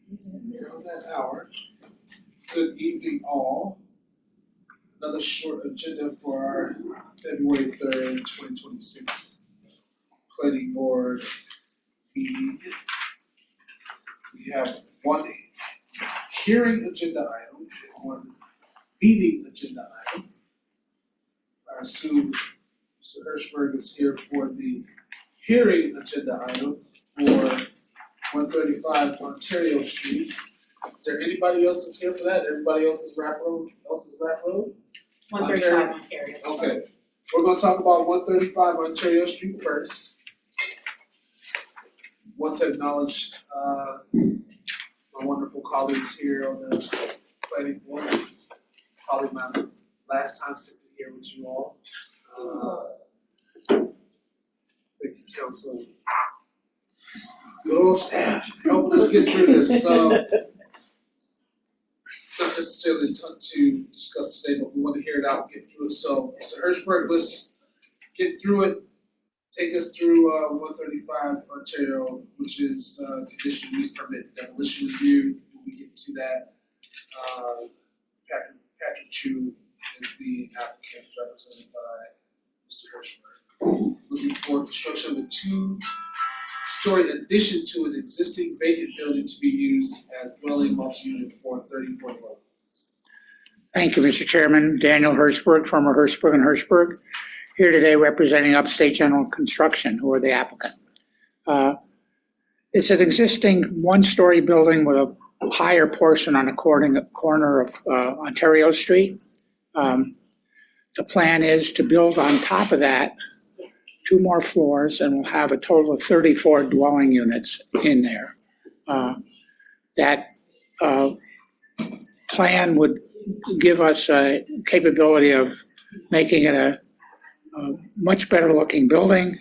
Around that hour. Good evening, all. Another short agenda for our February 3rd, 2026 planning board meeting. We have one hearing agenda item and one meeting agenda item. I assume Mr. Hirschberg is here for the hearing agenda item for 135 Ontario Street. Is there anybody else that's here for that? Everybody else is Rapp Road? 135 Ontario. Okay, we're gonna talk about 135 Ontario Street first. Want to acknowledge my wonderful colleagues here on the planning board. This is probably my last time sitting here with you all. Thank you, Council. Good old staff helping us get through this. So, not necessarily a ton to discuss today, but we want to hear it out and get through it. So, Mr. Hirschberg, let's get through it. Take us through 135 Ontario, which is conditional use permit demolition review. When we get to that, Patrick Chu is the applicant represented by Mr. Hirschberg. Looking for construction of a two-story addition to an existing vacant building to be used as dwelling multi-unit for 34 dwelling units. Thank you, Mr. Chairman. Daniel Hirschberg, former Hirschberg and Hirschberg, here today representing Upstate General Construction, who are the applicant. It's an existing one-story building with a higher portion on the corner of Ontario Street. The plan is to build on top of that 2 more floors, and we'll have a total of 34 dwelling units in there. That plan would give us a capability of making it a much better looking building,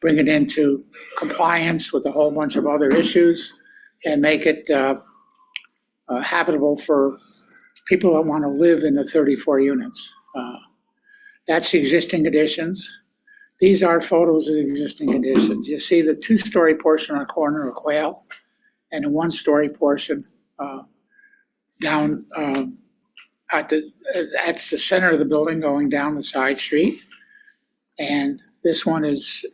bring it into compliance with a whole bunch of other issues, and make it habitable for people that want to live in the 34 units. That's the existing additions. These are photos of the existing additions. You see the 2-story portion on the corner of Quail and a 1-story portion down that's the center of the building going down the side street. And this one is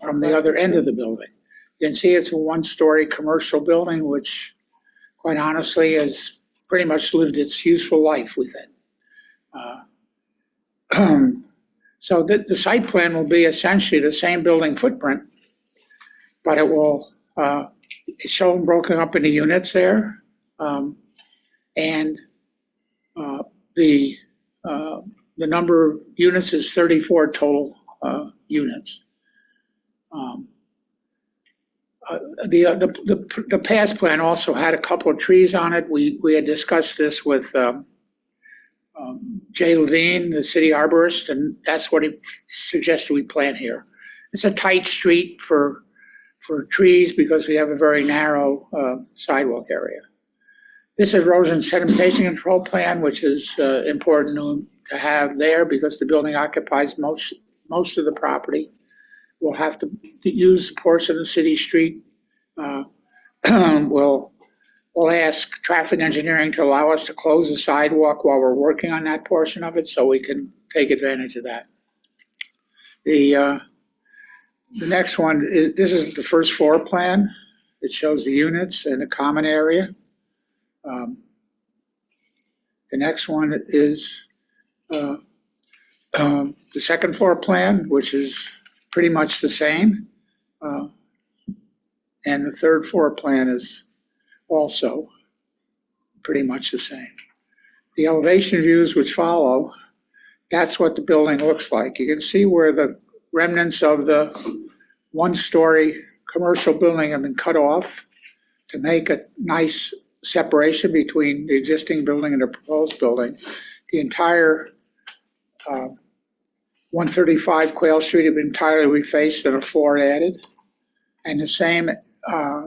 from the other end of the building. You can see it's a 1-story commercial building, which quite honestly has pretty much lived its useful life with it. So the site plan will be essentially the same building footprint, but it will, it's shown broken up into units there. And the number of units is 34 total units. The past plan also had a couple of trees on it. We had discussed this with Jay Levine, the city arborist, and that's what he suggested we plant here. It's a tight street for trees because we have a very narrow sidewalk area. This is erosion sedimentation control plan, which is important to have there because the building occupies most of the property. We'll have to use a portion of the city street. We'll ask traffic engineering to allow us to close the sidewalk while we're working on that portion of it so we can take advantage of that. The next one is, this is the first floor plan. It shows the units and the common area. The next one is the second floor plan, which is pretty much the same. And the third floor plan is also pretty much the same. The elevation views which follow, that's what the building looks like. You can see where the remnants of the 1-story commercial building have been cut off to make a nice separation between the existing building and the proposed building. The entire 135 Quail Street have been entirely refaced and a floor added. And the same,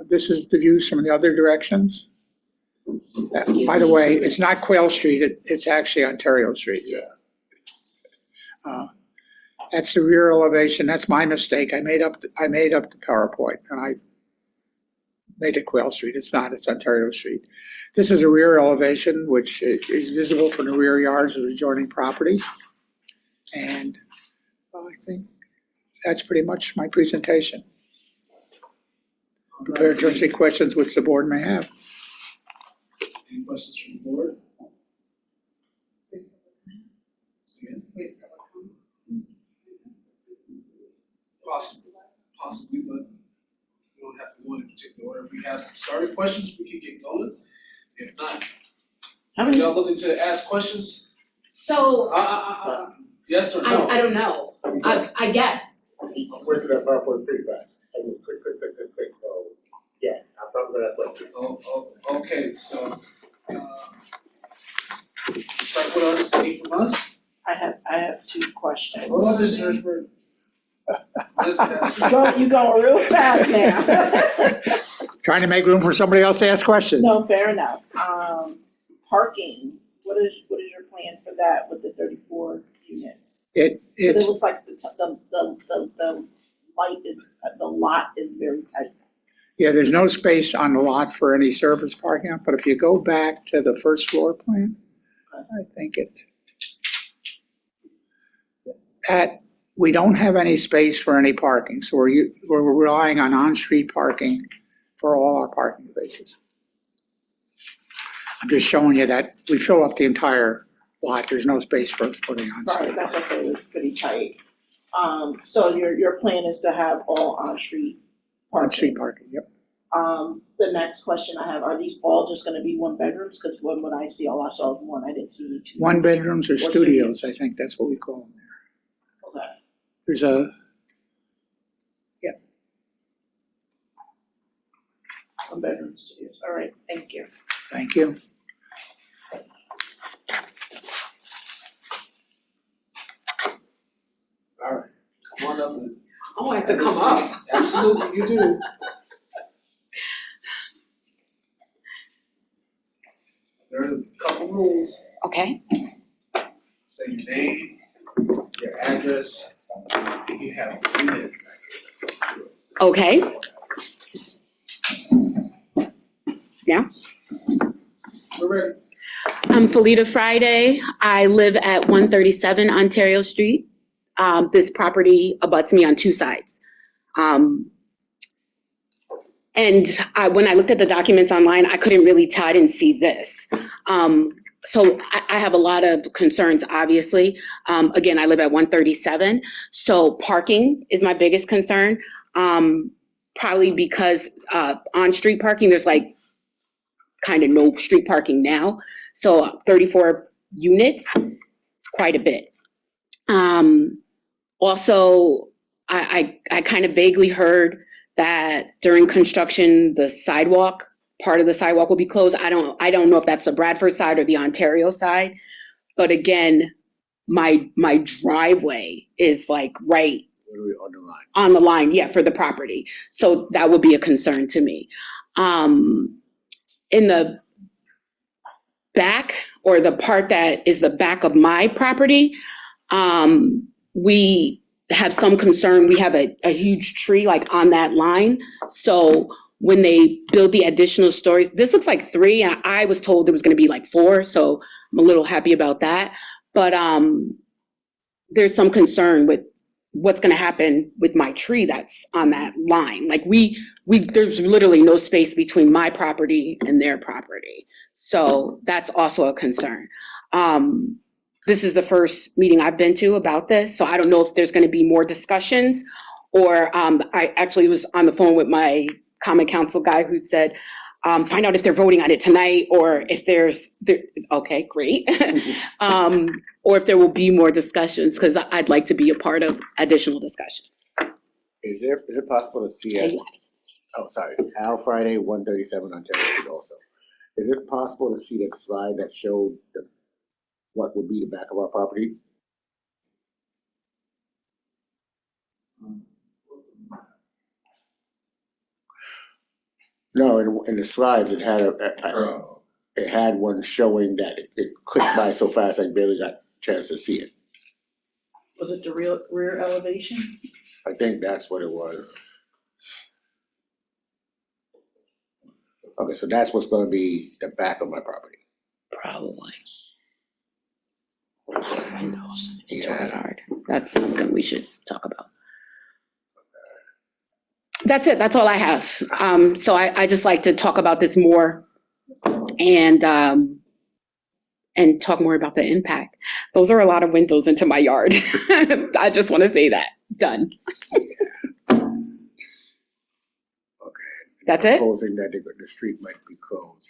this is the views from the other directions. By the way, it's not Quail Street, it's actually Ontario Street. Yeah. That's the rear elevation. That's my mistake. I made up the PowerPoint, and made it Quail Street. It's not, it's Ontario Street. This is a rear elevation, which is visible from the rear yards of adjoining properties. And I think that's pretty much my presentation. Prepared to answer questions which the board may have. Any questions from the board? Possibly, but we don't have to go in a particular order. If we have some starting questions, we can get going. If not, are y'all looking to ask questions? So, Yes or no? I don't know. I guess. I'm working that PowerPoint pretty fast. I was quick. So, yeah, I'm probably gonna have questions. Okay, so, start with us, any from us? I have two questions. Hold on, Mr. Hirschberg. You going real fast now. Trying to make room for somebody else to ask questions. No, fair enough. Parking, what is your plan for that with the 34 units? It It's looks like the lot is very tight. Yeah, there's no space on the lot for any surface parking, but if you go back to the first floor plan, I think we don't have any space for any parking, so we're relying on on-street parking for all our parking spaces. I'm just showing you that we fill up the entire lot. There's no space for us putting on-street. Right, that's what I said, it's pretty tight. So your plan is to have all on-street parking? On-street parking, yep. The next question I have, are these all just gonna be one bedrooms? Because when I see all I saw was one, I didn't see any two. One bedrooms or studios, I think that's what we call them there. Okay. There's One bedroom studios, all right, thank you. thank you. All right, come on up and. Oh, I have to come up. Absolutely, you do. There are a couple rules. Okay. Say your name, your address, and you have 3 minutes. Okay. Yeah. We're ready. I'm Felita Friday. I live at 137 Ontario Street. This property abuts me on 2 sides. And when I looked at the documents online, I couldn't really tell. I didn't see this. So I have a lot of concerns, obviously. Again, I live at 137. So parking is my biggest concern. Probably because on street parking, there's like kind of no street parking now. So 34 units, it's quite a bit. Also, I kind of vaguely heard that during construction, the sidewalk, part of the sidewalk will be closed. I don't know if that's the Bradford side or the Ontario side. But again, my driveway is like right On the line. on the line, yeah, for the property. So that would be a concern to me. In the back, or the part that is the back of my property, we have some concern. We have a huge tree like on that line. So when they build the additional stories, this looks like 3, and I was told there was going to be like 4. So I'm a little happy about that. But there's some concern with what's going to happen with my tree that's on that line. Like there's literally no space between my property and their property. So that's also a concern. This is the first meeting I've been to about this, so I don't know if there's going to be more discussions, or I actually was on the phone with my common council guy who said, find out if they're voting on it tonight, or if okay, great. Or if there will be more discussions, because I'd like to be a part of additional discussions. Is it possible to see it? Oh, sorry, Al Friday, 137 Ontario Street also. Is it possible to see that slide that showed what would be the back of our property? No, in the slides, it had it had one showing that it clicked by so fast I barely got a chance to see it. Was it the rear elevation? I think that's what it was. Okay, so that's what's gonna be the back of my property. Probably. Windows into our Yeah. yard. That's something we should talk about. That's it. That's all I have. So I just like to talk about this more and talk more about the impact. Those are a lot of windows into my yard. I just want to say that. Done. Okay. That's it? Proposing that the street might be closed.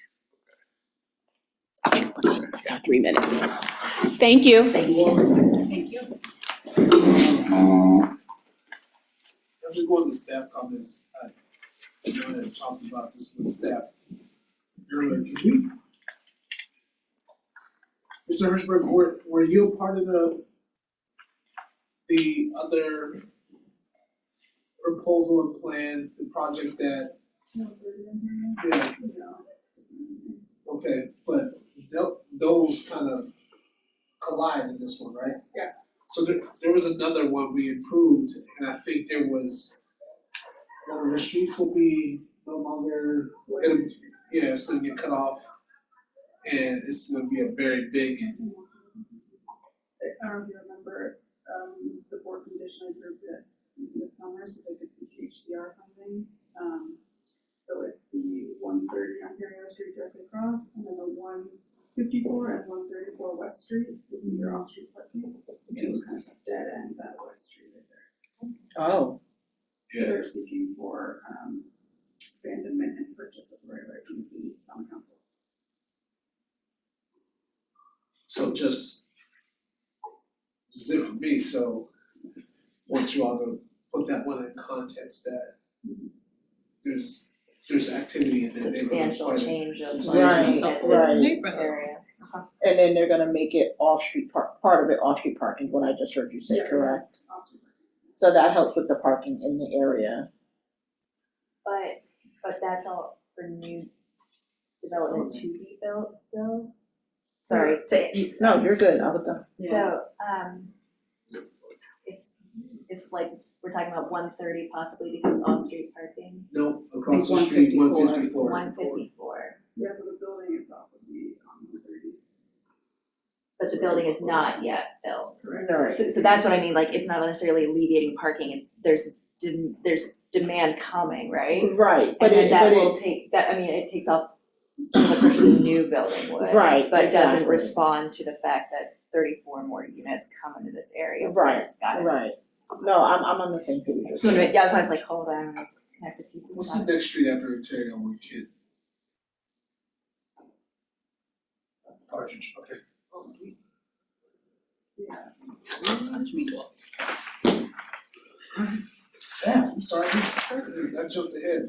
Okay, about 3 minutes. Thank you. Thank you. As we go into staff comments, I had talked about this with staff earlier. Can we, Mr. Hirschberg, were you a part of the other proposal and plan, the project that? Yeah. Okay, but those kind of collide in this one, right? Yeah. So there was another one we improved, and I think there was, one of the streets will be no longer, it's gonna get cut off, and it's gonna be a very big. I don't know if you remember, the board condition approved it this summer so they could see HCR funding. So it's the 130 Ontario Street directly across, and then the 154 and 134 West Street would be your off-street parking. It was kind of a dead end that West Street right there. Oh. So they're seeking for abandonment and purchase of right away from the city on council. So just, this is it for me, so want you all to put that one in context that there's activity in that neighborhood. Substantial change of Substantial. area. And then they're gonna make it off-street part of it off-street parking, what I just heard you say, Yeah. correct? Off-street parking. So that helps with the parking in the area. But that's all for new development to be built still? Sorry, No, you're good, I was done. so, if like, we're talking about 130 possibly becomes off-street parking, No, across the street, 154. 154, Yeah, so the building itself would be on 130. but the building is not yet built. Correct. All right. So that's what I mean, like, it's not necessarily alleviating parking, it's, there's demand coming, right? Right, but And then it, that but will it, take, it takes off some of the pressure the new building would. Right, But doesn't exactly. respond to the fact that 34 more units come into this area. Right, Got it. right. No, I'm on the same page. So, yeah, I was always like, hold on, connect the pieces. What's the next street after Ontario with Kid? Partridge, okay. Staff, I'm sorry, I jumped ahead.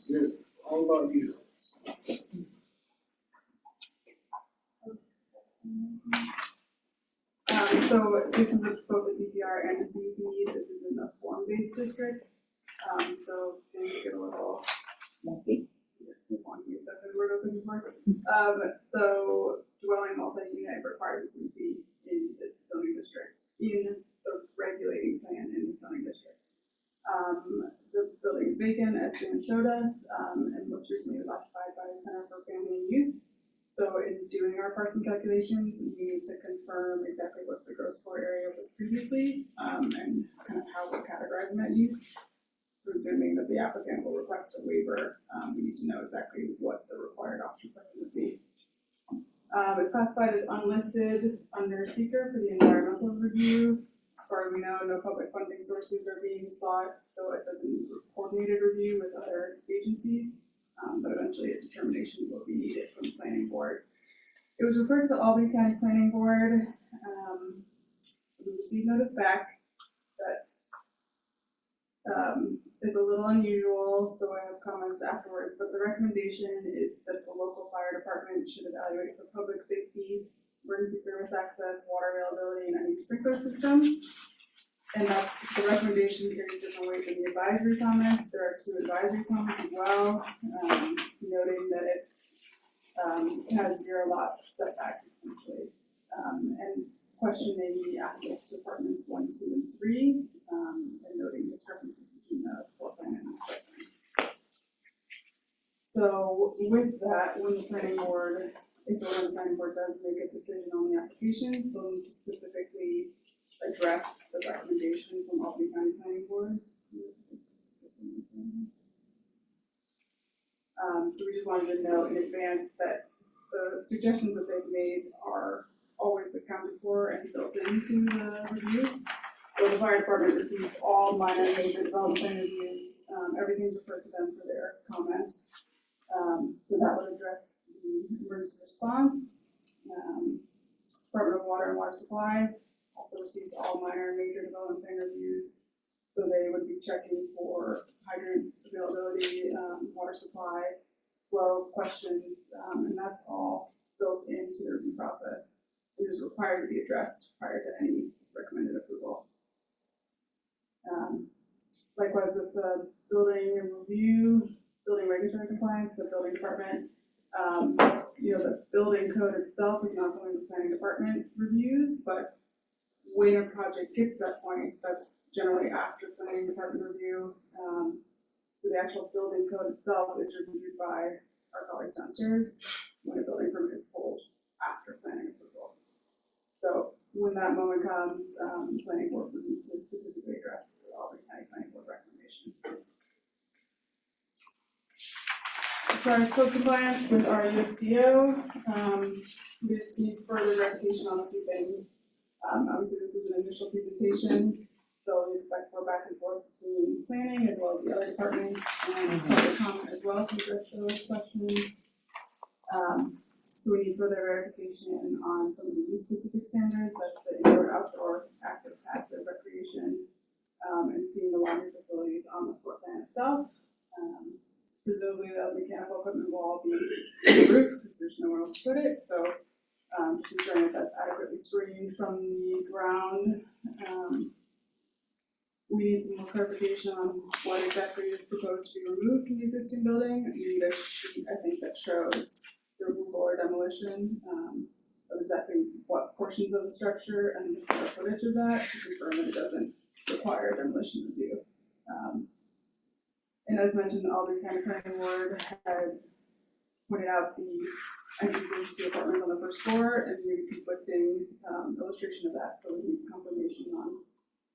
You're all about you. So this is both the DPR and the CUP, this is in the form-based district. So things get a little Wonky. wonky, if that's the word I was looking for. So dwelling multi-unit requires a CUP in the zoning district, in the regulating plan in the zoning district. The building is vacant, as Dan showed us, and most recently was occupied by the Center for Family and Youth. So in doing our parking calculations, we need to confirm exactly what the gross floor area was previously, and kind of how we're categorizing that use. Presuming that the applicant will request a waiver, we need to know exactly what the required option parking would be. It's classified as unlisted under seeker for the environmental review. As far as we know, no public funding sources are being sought, so it doesn't coordinated review with other agencies. But eventually a determination will be needed from the planning board. It was referred to the Albany County Planning Board. We received notice back that it's a little unusual, so I have comments afterwards, but the recommendation is that the local fire department should evaluate for public safety, emergency service access, water availability, and any sprinkler system. And that's, the recommendation carries different weight than the advisory comments. There are 2 advisory comments as well, noting that it has 0 lot setback essentially, and questioning the access to apartments 1, 2, and 3, and noting discrepancies between the floor plan and the site plan. So with that, when the planning board, if the planning board does make a decision on the application, they'll need to specifically address the recommendation from Albany County Planning Board. So we just wanted to know in advance that the suggestions that they've made are always accounted for and built into the review. So the fire department receives all minor and major development plan reviews. Everything's referred to them for their comment. So that would address the emergency response. Department of Water and Water Supply also receives all minor and major development plan reviews. So they would be checking for hydrant availability, water supply, flow questions, and that's all built into the review process. It is required to be addressed prior to any recommended approval. Likewise with the building review, building regulatory compliance, the building department, the building code itself is not something the planning department reviews, but when a project gets to that point, that's generally after planning department review. So the actual building code itself is reviewed by our colleagues downstairs when a building permit is pulled after planning approval. So when that moment comes, the planning board would need to specifically address the Albany County Planning Board recommendation. As far as code compliance with our USDO, we just need further verification on a few things. Obviously, this is an initial presentation, so we expect more back and forth between planning as well as the other departments and public comment as well to address those questions. So we need further verification on some of the use-specific standards, that's the indoor, outdoor, active, passive recreation, and seeing the laundry facilities on the floor plan itself. Presumably the mechanical equipment will all be on the roof because there's nowhere else to put it. So just ensuring that that's adequately screened from the ground. We need some more clarification on what exactly is proposed to be removed from the existing building. We need a sheet, I think, that shows the removal or demolition of exactly what portions of the structure and the square footage of that to confirm that it doesn't require demolition review. And as mentioned, the Albany County Planning Board had pointed out the entrances to apartments on the first floor and maybe conflicting illustration of that. So we need confirmation on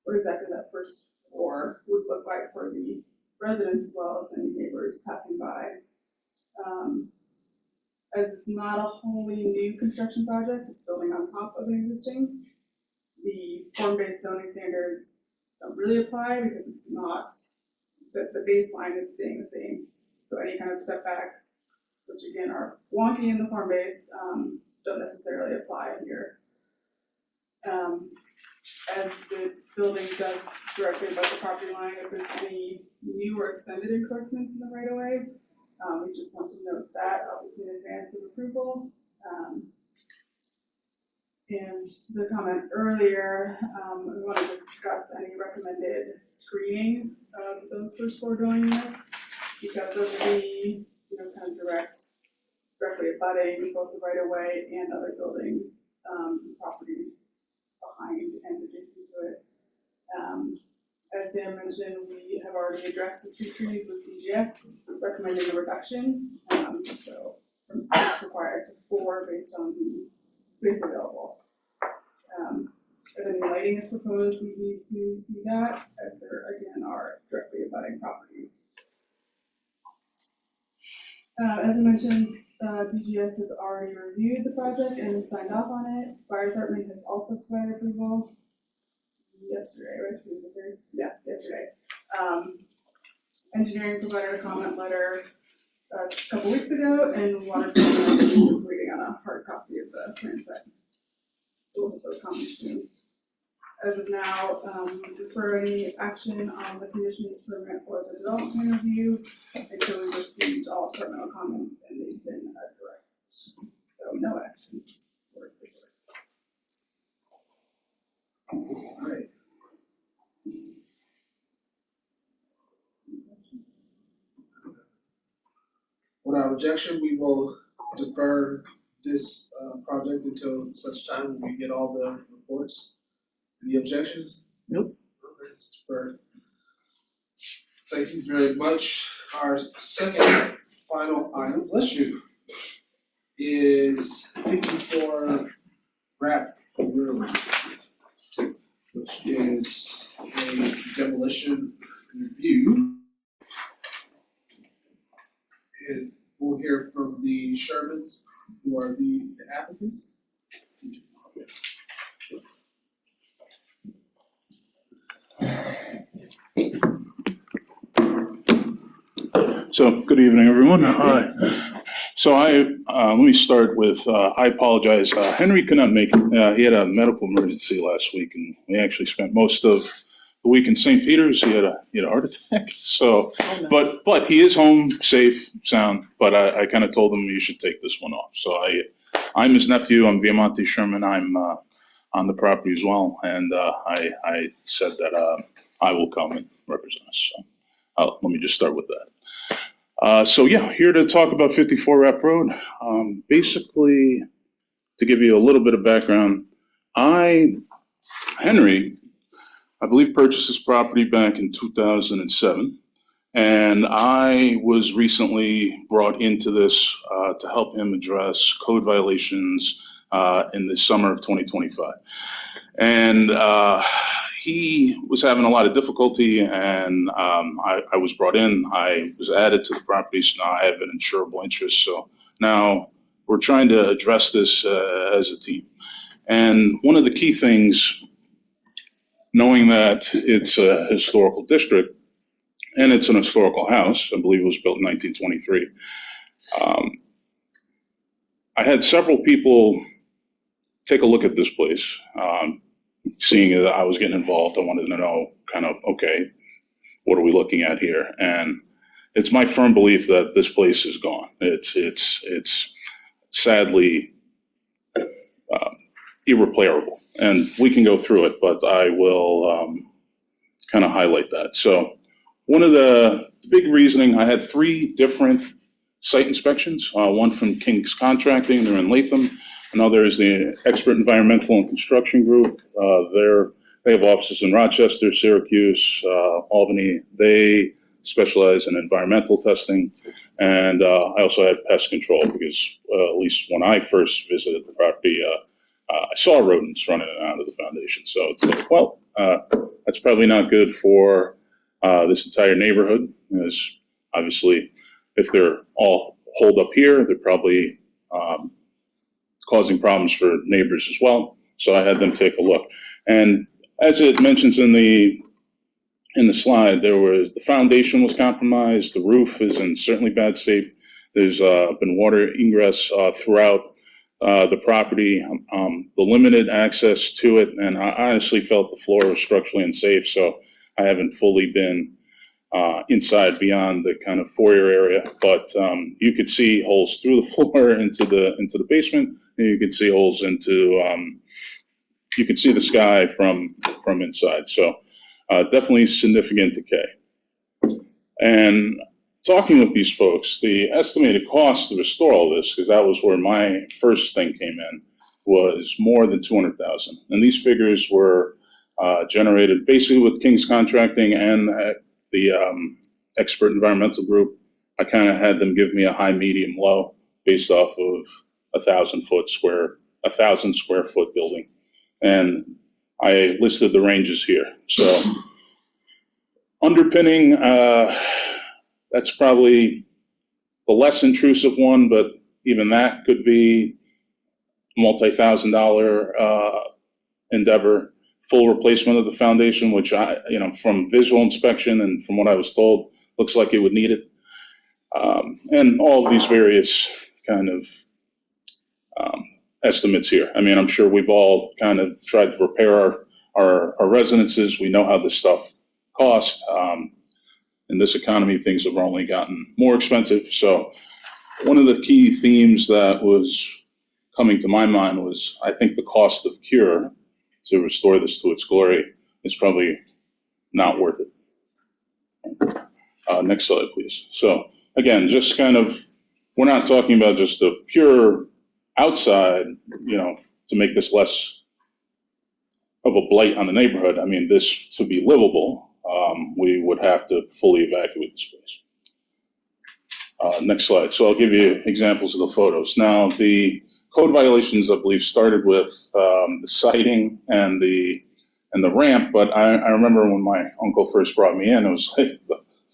what exactly that first floor would look like for the residents as well as any neighbors passing by. As it's not a wholly new construction project, it's building on top of an existing. The form-based zoning standards don't really apply because it's not, the baseline is staying the same. So any kind of setbacks, which again are wonky in the form-based, don't necessarily apply here. As the building does directly above the property line, if there's any new or extended encroachments in the right of way, we just want to note that obviously in advance of approval. And the comment earlier, we want to discuss any recommended screening of those first floor dwelling units because those will be, kind of directly abutting both the right of way and other buildings, properties behind and adjacent to it. As Dan mentioned, we have already addressed the street trees with DGS, recommending a reduction. So from 6 required to 4 based on the space available. If any lighting is proposed, we need to see that as there again are directly abutting properties. As I mentioned, DGS has already reviewed the project and signed off on it. Fire department has also provided approval yesterday, right? Yeah, yesterday. Engineering provided a comment letter a couple weeks ago, and water department is waiting on a hard copy of the plan set. So we'll get those comments soon. As of now, defer any action on the conditions permit or the development plan review until we received all departmental comments and they've been addressed. So no action. All right. Without objection, we will defer this project until such time we get all the reports. Any objections? Nope. Okay, it's deferred. Thank you very much. Our second final item, bless you, is 54 Rap Road, which is a demolition review. And we'll hear from the Shermans, who are the applicants. So, good evening, everyone. So let me start with, I apologize. Henry could not make it. He had a medical emergency last week, and we actually spent most of the week in St. Peter's. He had a heart attack. So, but he is home, safe, sound. But I kind of told him you should take this one off. So I'm his nephew. I'm Viamonte Sherman. I'm on the property as well, and I said that I will come and represent us. So let me just start with that. So yeah, here to talk about 54 Rap Road. Basically, to give you a little bit of background, Henry, I believe purchased this property back in 2007, and I was recently brought into this to help him address code violations in the summer of 2025. And he was having a lot of difficulty, and I was brought in. I was added to the property, so now I have an insurable interest. So now we're trying to address this as a team. And one of the key things, knowing that it's a historical district and it's an historical house, I believe it was built in 1923, I had several people take a look at this place. Seeing that I was getting involved, I wanted to know kind of, okay, what are we looking at here? And it's my firm belief that this place is gone. It's sadly irreparable, and we can go through it, but I will kind of highlight that. So one of the big reasoning, I had 3 different site inspections, one from King's Contracting, they're in Latham. Another is the Expert Environmental and Construction Group. They have offices in Rochester, Syracuse, Albany. They specialize in environmental testing. And I also had pest control because at least when I first visited the property, I saw rodents running in and out of the foundation. So it's like, well, that's probably not good for this entire neighborhood. Because obviously, if they're all holed up here, they're probably causing problems for neighbors as well. So I had them take a look. And as it mentions in the slide, the foundation was compromised. The roof is in certainly bad shape. There's been water ingress throughout the property, the limited access to it, and I honestly felt the floor was structurally unsafe. So I haven't fully been inside beyond the kind of foyer area, but you could see holes through the floor into the basement, and you could see holes into you could see the sky from inside. So definitely significant decay. And talking with these folks, the estimated cost to restore all this, because that was where my first thing came in, was more than $200,000. And these figures were generated basically with King's Contracting and the Expert Environmental Group. I kind of had them give me a high, medium, low based off of 1,000 square foot building. And I listed the ranges here. So underpinning, that's probably the less intrusive one, but even that could be multi-$1,000 endeavor. Full replacement of the foundation, which from visual inspection and from what I was told, looks like it would need it. And all of these various kind of estimates here. I mean, I'm sure we've all kind of tried to repair our residences. We know how this stuff costs. In this economy, things have only gotten more expensive. So one of the key themes that was coming to my mind was, I think the cost of cure to restore this to its glory is probably not worth it. Next slide, please. So again, just kind of, we're not talking about just the pure outside, to make this less of a blight on the neighborhood. I mean, this to be livable, we would have to fully evacuate the space. Next slide. So I'll give you examples of the photos. Now, the code violations, I believe, started with the sighting and the ramp, but I remember when my uncle first brought me in, it was like,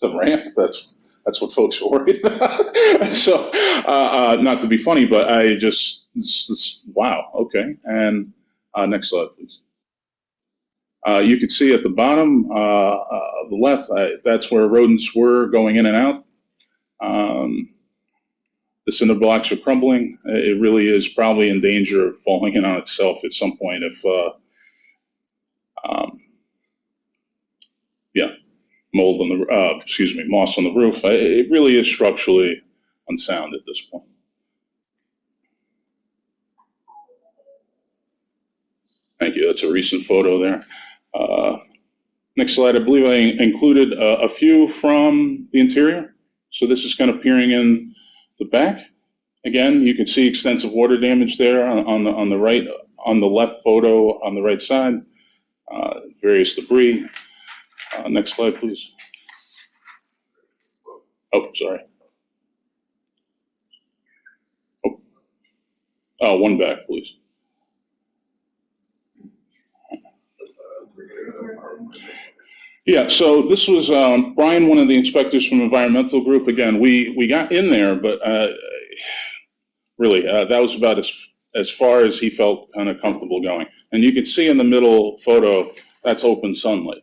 the ramp, that's what folks are worried about. So, not to be funny, but I just, wow, okay. And next slide, please. You can see at the bottom of the left, that's where rodents were going in and out. The cinder blocks are crumbling. It really is probably in danger of falling in on itself at some point if, yeah, mold on the, moss on the roof. It really is structurally unsound at this point. Thank you. That's a recent photo there. Next slide. I believe I included a few from the interior. So this is kind of peering in the back. Again, you can see extensive water damage there on the right, on the left photo on the right side. Various debris. Next slide, please. Oh, sorry. Oh, one back, please. Yeah, so this was Brian, one of the inspectors from Environmental Group. Again, we got in there, but really, that was about as far as he felt kind of comfortable going. And you can see in the middle photo, that's open sunlight.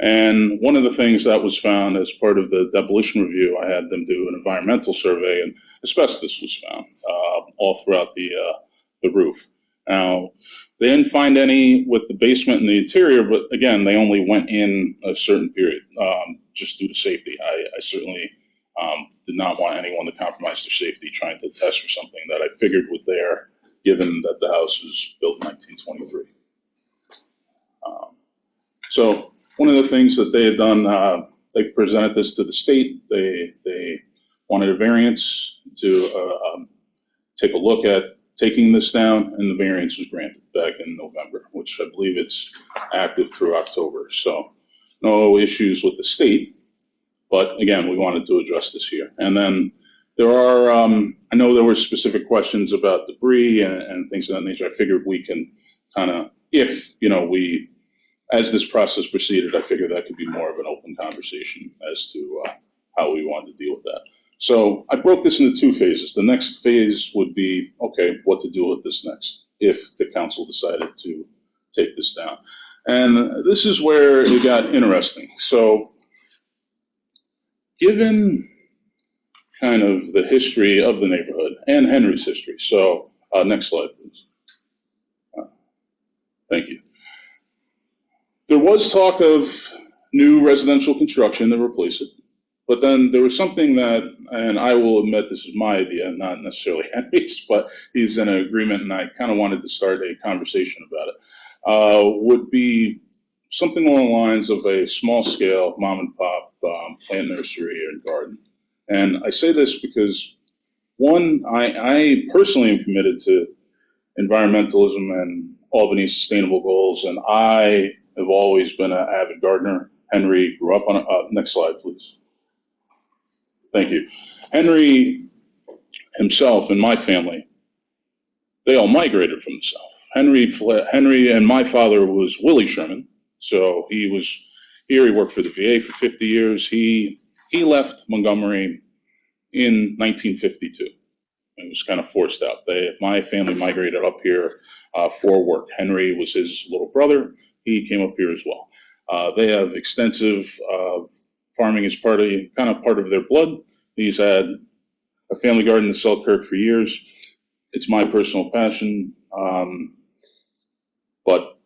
And one of the things that was found as part of the demolition review, I had them do an environmental survey, and asbestos was found all throughout the roof. Now, they didn't find any with the basement and the interior, but again, they only went in a certain period, just due to safety. I certainly did not want anyone to compromise their safety trying to test for something that I figured was there, given that the house was built in 1923. So one of the things that they had done, they presented this to the state. They wanted a variance to take a look at taking this down, and the variance was granted back in November, which I believe it's active through October. So no issues with the state, but again, we wanted to address this here. And then there are, I know there were specific questions about debris and things of that nature. I figured we can kind of, if, as this process proceeded, I figured that could be more of an open conversation as to how we wanted to deal with that. So I broke this into two phases. The next phase would be, okay, what to do with this next, if the council decided to take this down. And this is where it got interesting. So given kind of the history of the neighborhood and Henry's history. So next slide, please. Thank you. There was talk of new residential construction to replace it. But then there was something that, and I will admit this is my idea, not necessarily Henry's, but he's in agreement, and I kind of wanted to start a conversation about it, would be something along the lines of a small-scale mom-and-pop plant nursery and garden. And I say this because, one, I personally am committed to environmentalism and Albany's sustainable goals, and I have always been an avid gardener. Henry grew up on next slide, please. Thank you. Henry himself and my family, they all migrated from the South. Henry and my father was Willie Sherman. So he was here, he worked for the VA for 50 years. He left Montgomery in 1952. It was kind of forced out. My family migrated up here for work. Henry was his little brother. He came up here as well. They have extensive farming as part of their blood. He's had a family garden in Selkirk for years. It's my personal passion, but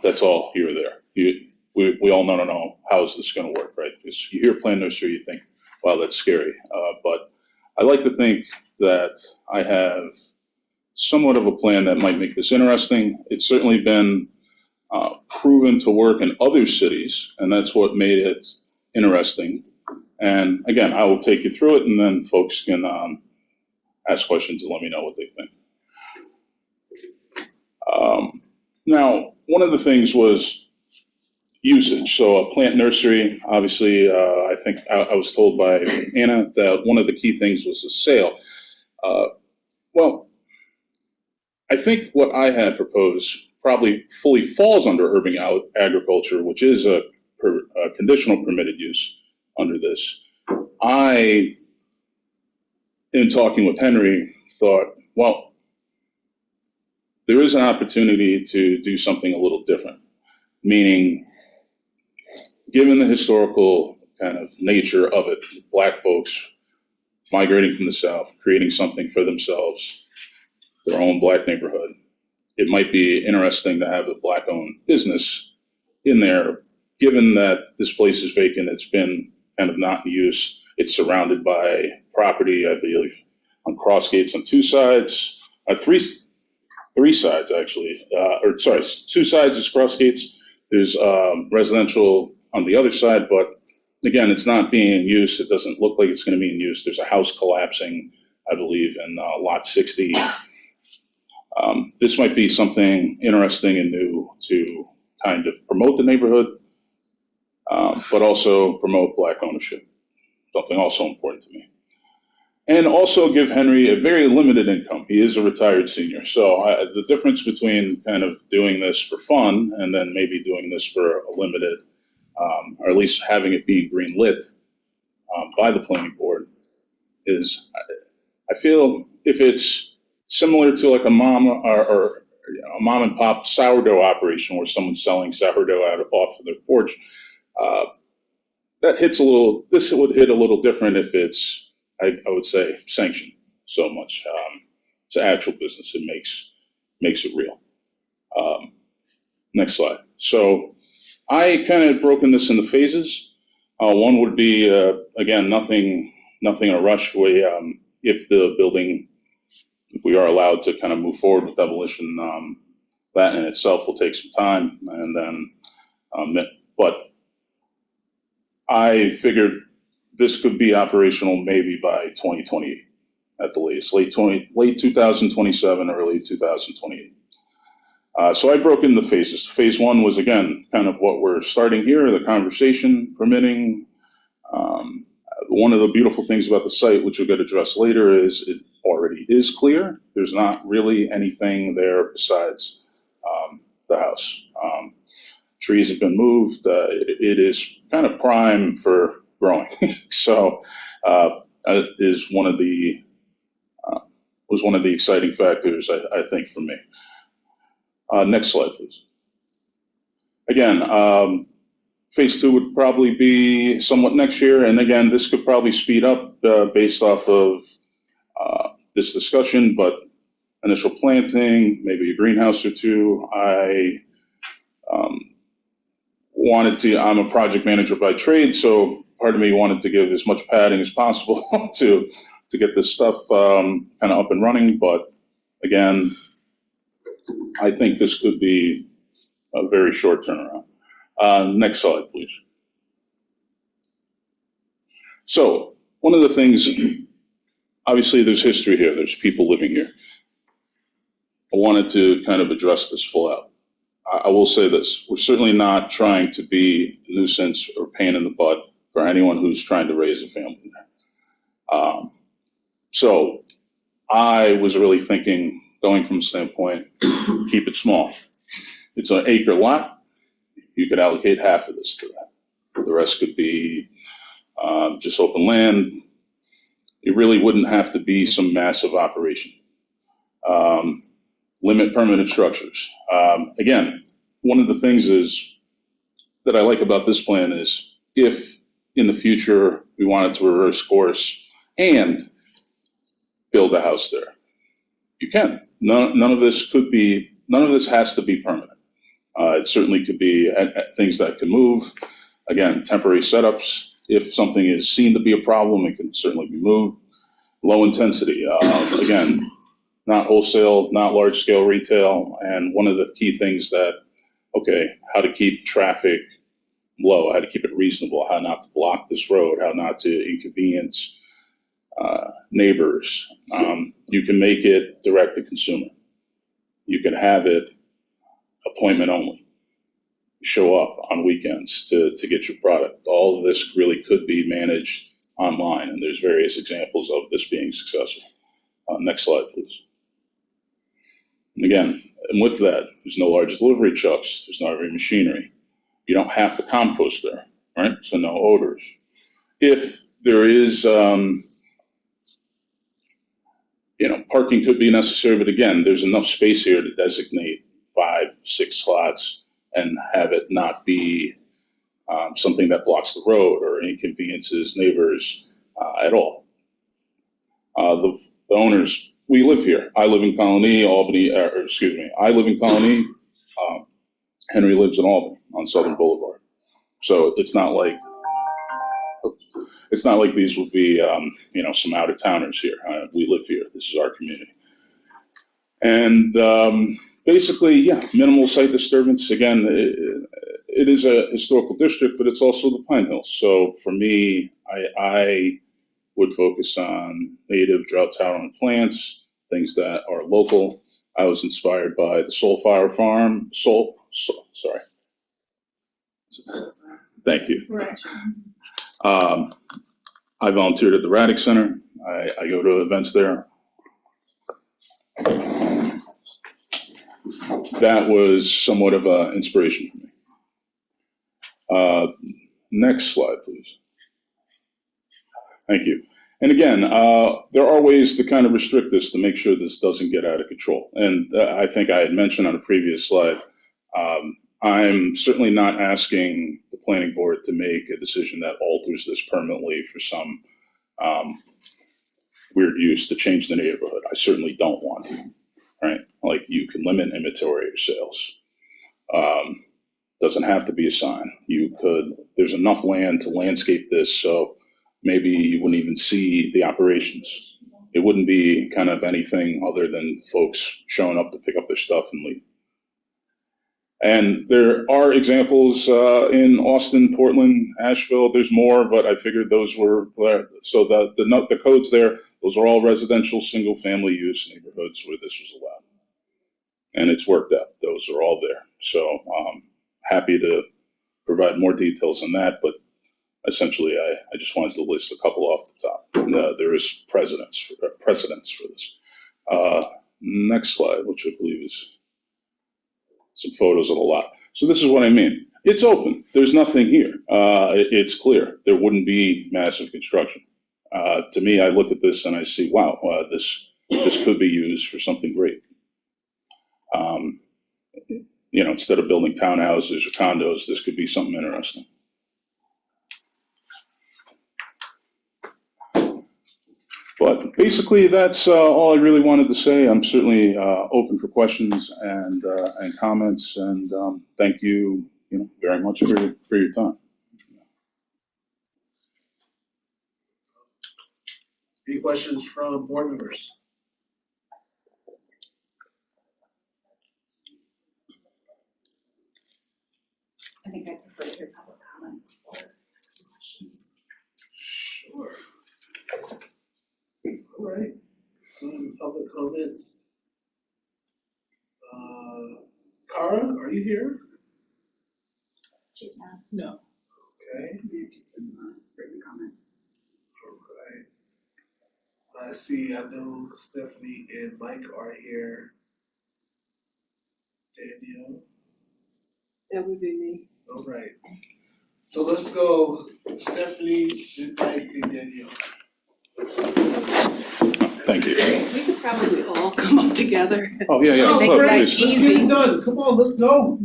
that's all here or there. We all know how is this going to work, right? Because you hear plant nursery, you think, wow, that's scary. But I like to think that I have somewhat of a plan that might make this interesting. It's certainly been proven to work in other cities, and that's what made it interesting. And again, I will take you through it, and then folks can ask questions and let me know what they think. Now, one of the things was usage. So a plant nursery, obviously, I think I was told by Anna that one of the key things was the sale. Well, I think what I had proposed probably fully falls under urban agriculture, which is a conditional permitted use under this. I, in talking with Henry, thought, well, there is an opportunity to do something a little different, meaning, given the historical kind of nature of it, Black folks migrating from the South, creating something for themselves, their own Black neighborhood, it might be interesting to have a Black-owned business in there, given that this place is vacant, it's been kind of not in use, it's surrounded by property, I believe, on cross gates on two sides, three sides actually, or sorry, two sides is cross gates. There's residential on the other side, but again, it's not being used. It doesn't look like it's going to be in use. There's a house collapsing, I believe, in lot 60. This might be something interesting and new to kind of promote the neighborhood, but also promote Black ownership, something also important to me. And also give Henry a very limited income. He is a retired senior. So the difference between kind of doing this for fun and then maybe doing this for a limited, or at least having it be green lit by the planning board is, I feel if it's similar to like a mom or a mom and pop sourdough operation where someone's selling sourdough off of their porch, that hits a little, this would hit a little different if it's, I would say, sanctioned so much. It's an actual business. It makes it real. Next slide. So I kind of broken this into phases. One would be, again, nothing in a rush. If the building, if we are allowed to kind of move forward with demolition, that in itself will take some time. And then, but I figured this could be operational maybe by 2028 at the latest, late 2027, early 2028. So I broke into phases. Phase one was, again, kind of what we're starting here, the conversation, permitting. One of the beautiful things about the site, which will get addressed later, is it already is clear. There's not really anything there besides the house. Trees have been moved. It is kind of prime for growing. So that is one of the was one of the exciting factors, I think, for me. Next slide, please. Again, phase two would probably be somewhat next year, and again, this could probably speed up based off of this discussion, but initial planting, maybe a greenhouse or two. I wanted to, I'm a project manager by trade, so part of me wanted to give as much padding as possible to get this stuff kind of up and running, but again, I think this could be a very short turnaround. Next slide, please. So one of the things, obviously there's history here, there's people living here. I wanted to kind of address this full out. I will say this, we're certainly not trying to be a nuisance or pain in the butt for anyone who's trying to raise a family there. So I was really thinking, going from a standpoint, keep it small. It's an acre lot. You could allocate half of this to that. The rest could be just open land. It really wouldn't have to be some massive operation. Limit permanent structures. Again, one of the things is that I like about this plan is if in the future we wanted to reverse course and build a house there, you can. None of this has to be permanent. It certainly could be things that can move. Again, temporary setups. If something is seen to be a problem, it can certainly be moved. Low intensity. Again, not wholesale, not large scale retail. And one of the key things that, okay, how to keep traffic low, how to keep it reasonable, how not to block this road, how not to inconvenience neighbors. You can make it direct to consumer. You can have it appointment only. show up on weekends to get your product. All of this really could be managed online, and there's various examples of this being successful. Next slide, please. And again, and with that, there's no large delivery trucks, there's no heavy machinery. You don't have to compost there, right? So no odors. If there is, parking could be necessary, but again, there's enough space here to designate 5, 6 slots and have it not be something that blocks the road or inconveniences neighbors at all. The owners, we live here. I live in Colony, Albany, I live in Colony. Henry lives in Albany on Southern Boulevard. So it's not like these would be, some out of towners here. We live here. This is our community. And basically, yeah, minimal site disturbance. Again, it is a historical district, but it's also the Pine Hills. So for me, I would focus on native drought-tolerant plants, things that are local. I was inspired by the Soulfire Farm. Sorry. Thank you. Right. I volunteered at the Raddick Center. I go to events there. That was somewhat of an inspiration for me. Next slide, please. Thank you. And again, there are ways to kind of restrict this to make sure this doesn't get out of control. And I think I had mentioned on a previous slide, I'm certainly not asking the planning board to make a decision that alters this permanently for some weird use to change the neighborhood. I certainly don't want to, right? Like, you can limit inventory or sales. Doesn't have to be a sign. There's enough land to landscape this, so maybe you wouldn't even see the operations. It wouldn't be kind of anything other than folks showing up to pick up their stuff and leave. And there are examples in Austin, Portland, Asheville. There's more, but I figured those were, so the codes there, those are all residential, single-family use neighborhoods where this was allowed. And it's worked out. Those are all there. So happy to provide more details on that, but essentially I just wanted to list a couple off the top. There is precedence for this. Next slide, which I believe is some photos of the lot. So this is what I mean. It's open. There's nothing here. It's clear. There wouldn't be massive construction. To me, I look at this and I see, wow, this could be used for something great. Instead of building townhouses or condos, this could be something interesting. But basically, that's all I really wanted to say. I'm certainly open for questions and comments, and thank you, very much for your time. Any questions from board members? I think I prefer to hear public comments or ask questions. Sure. All right. Some public comments. Cara, are you here? She's not. No. Okay. Maybe just in written comment. All right. I know Stephanie and Mike are here. Danielle. That would be me. All right. So let's go Stephanie, Mike, and Danielle. Thank you. We could probably all come up together. Oh, yeah. Sounds Look, great. please. Let's get it done. Come on, let's go.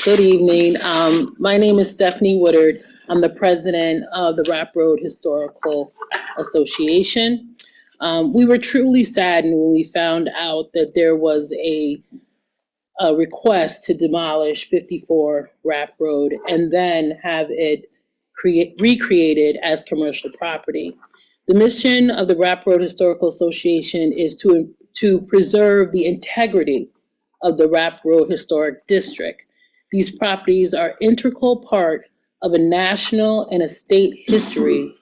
Good evening. My name is Stephanie Woodard. I'm the president of the Rap Road Historical Association. We were truly saddened when we found out that there was a request to demolish 54 Rap Road and then have it recreated as commercial property. The mission of the Rap Road Historical Association is to preserve the integrity of the Rap Road Historic District. These properties are integral part of a national and a state history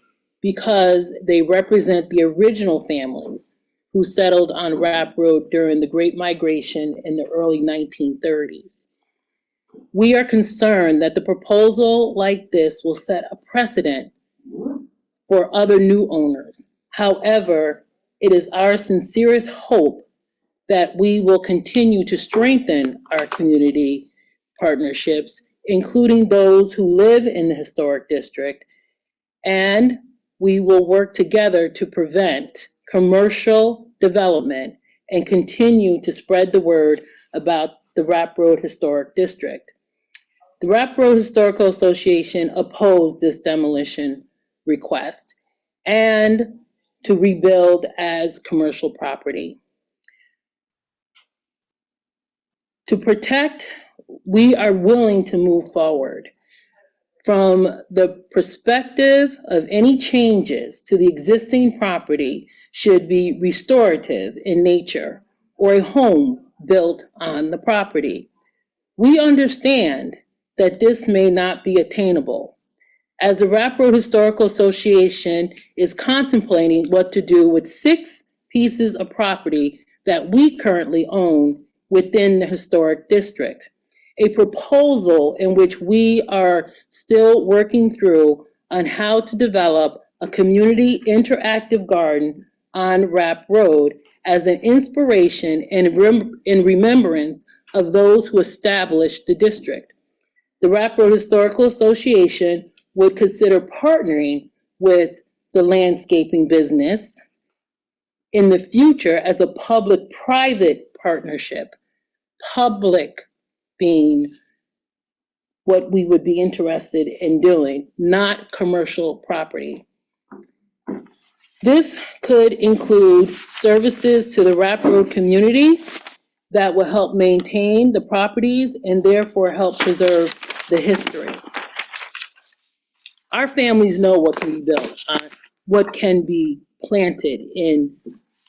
because they represent the original families who settled on Rap Road during the Great Migration in the early 1930s. We are concerned that the proposal like this will set a precedent for other new owners. However, it is our sincerest hope that we will continue to strengthen our community partnerships, including those who live in the historic district, and we will work together to prevent commercial development and continue to spread the word about the Rap Road Historic District. The Rap Road Historical Association opposed this demolition request and to rebuild as commercial property. To protect, we are willing to move forward. From the perspective of any changes to the existing property should be restorative in nature or a home built on the property. We understand that this may not be attainable, as the Rap Road Historical Association is contemplating what to do with 6 pieces of property that we currently own within the historic district. A proposal in which we are still working through on how to develop a community interactive garden on Rap Road as an inspiration and in remembrance of those who established the district. The Rap Road Historical Association would consider partnering with the landscaping business in the future as a public-private partnership, public being what we would be interested in doing, not commercial property. This could include services to the Rap Road community that will help maintain the properties and therefore help preserve the history. Our families know what can be built on, what can be planted in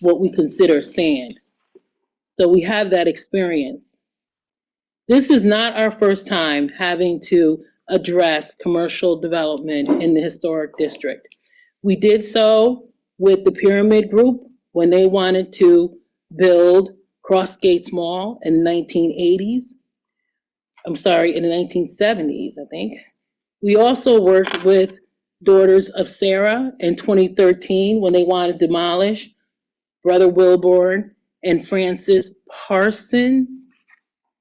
what we consider sand. So we have that experience. This is not our first time having to address commercial development in the historic district. We did so with the Pyramid Group when they wanted to build Cross Gates Mall in the 1980s. I'm sorry, in the 1970s, I think. We also worked with Daughters of Sarah in 2013 when they wanted to demolish Brother Wilborn and Francis Parsons'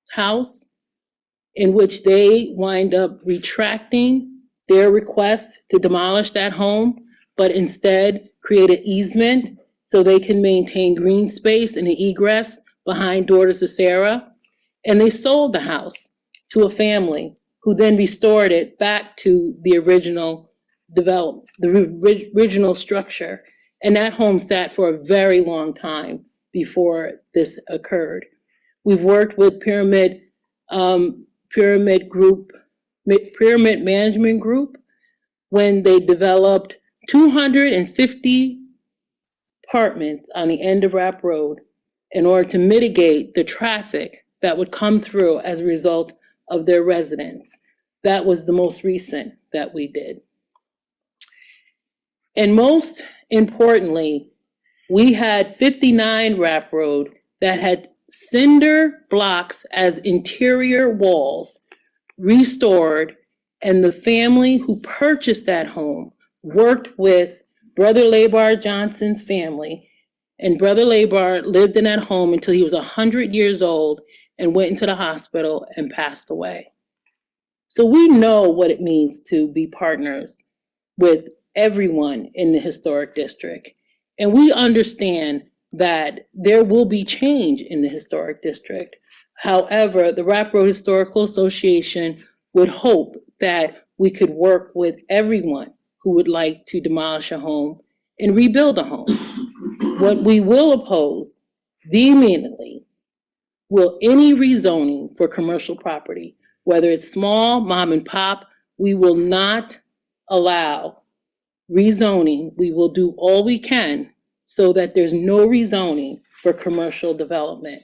house, in which they wind up retracting their request to demolish that home, but instead create an easement so they can maintain green space and the egress behind Daughters of Sarah. And they sold the house to a family who then restored it back to the original original structure. And that home sat for a very long time before this occurred. We've worked with Pyramid Management Group when they developed 250 apartments on the end of Rap Road in order to mitigate the traffic that would come through as a result of their residents. That was the most recent that we did. And most importantly, we had 59 Rap Road that had cinder blocks as interior walls restored, and the family who purchased that home worked with Brother Labar Johnson's family, and Brother Labar lived in that home until he was 100 years old and went into the hospital and passed away. So we know what it means to be partners with everyone in the historic district. And we understand that there will be change in the historic district. However, the Rap Road Historical Association would hope that we could work with everyone who would like to demolish a home and rebuild a home. What we will oppose vehemently will any rezoning for commercial property, whether it's small, mom and pop. We will not allow rezoning. We will do all we can so that there's no rezoning for commercial development.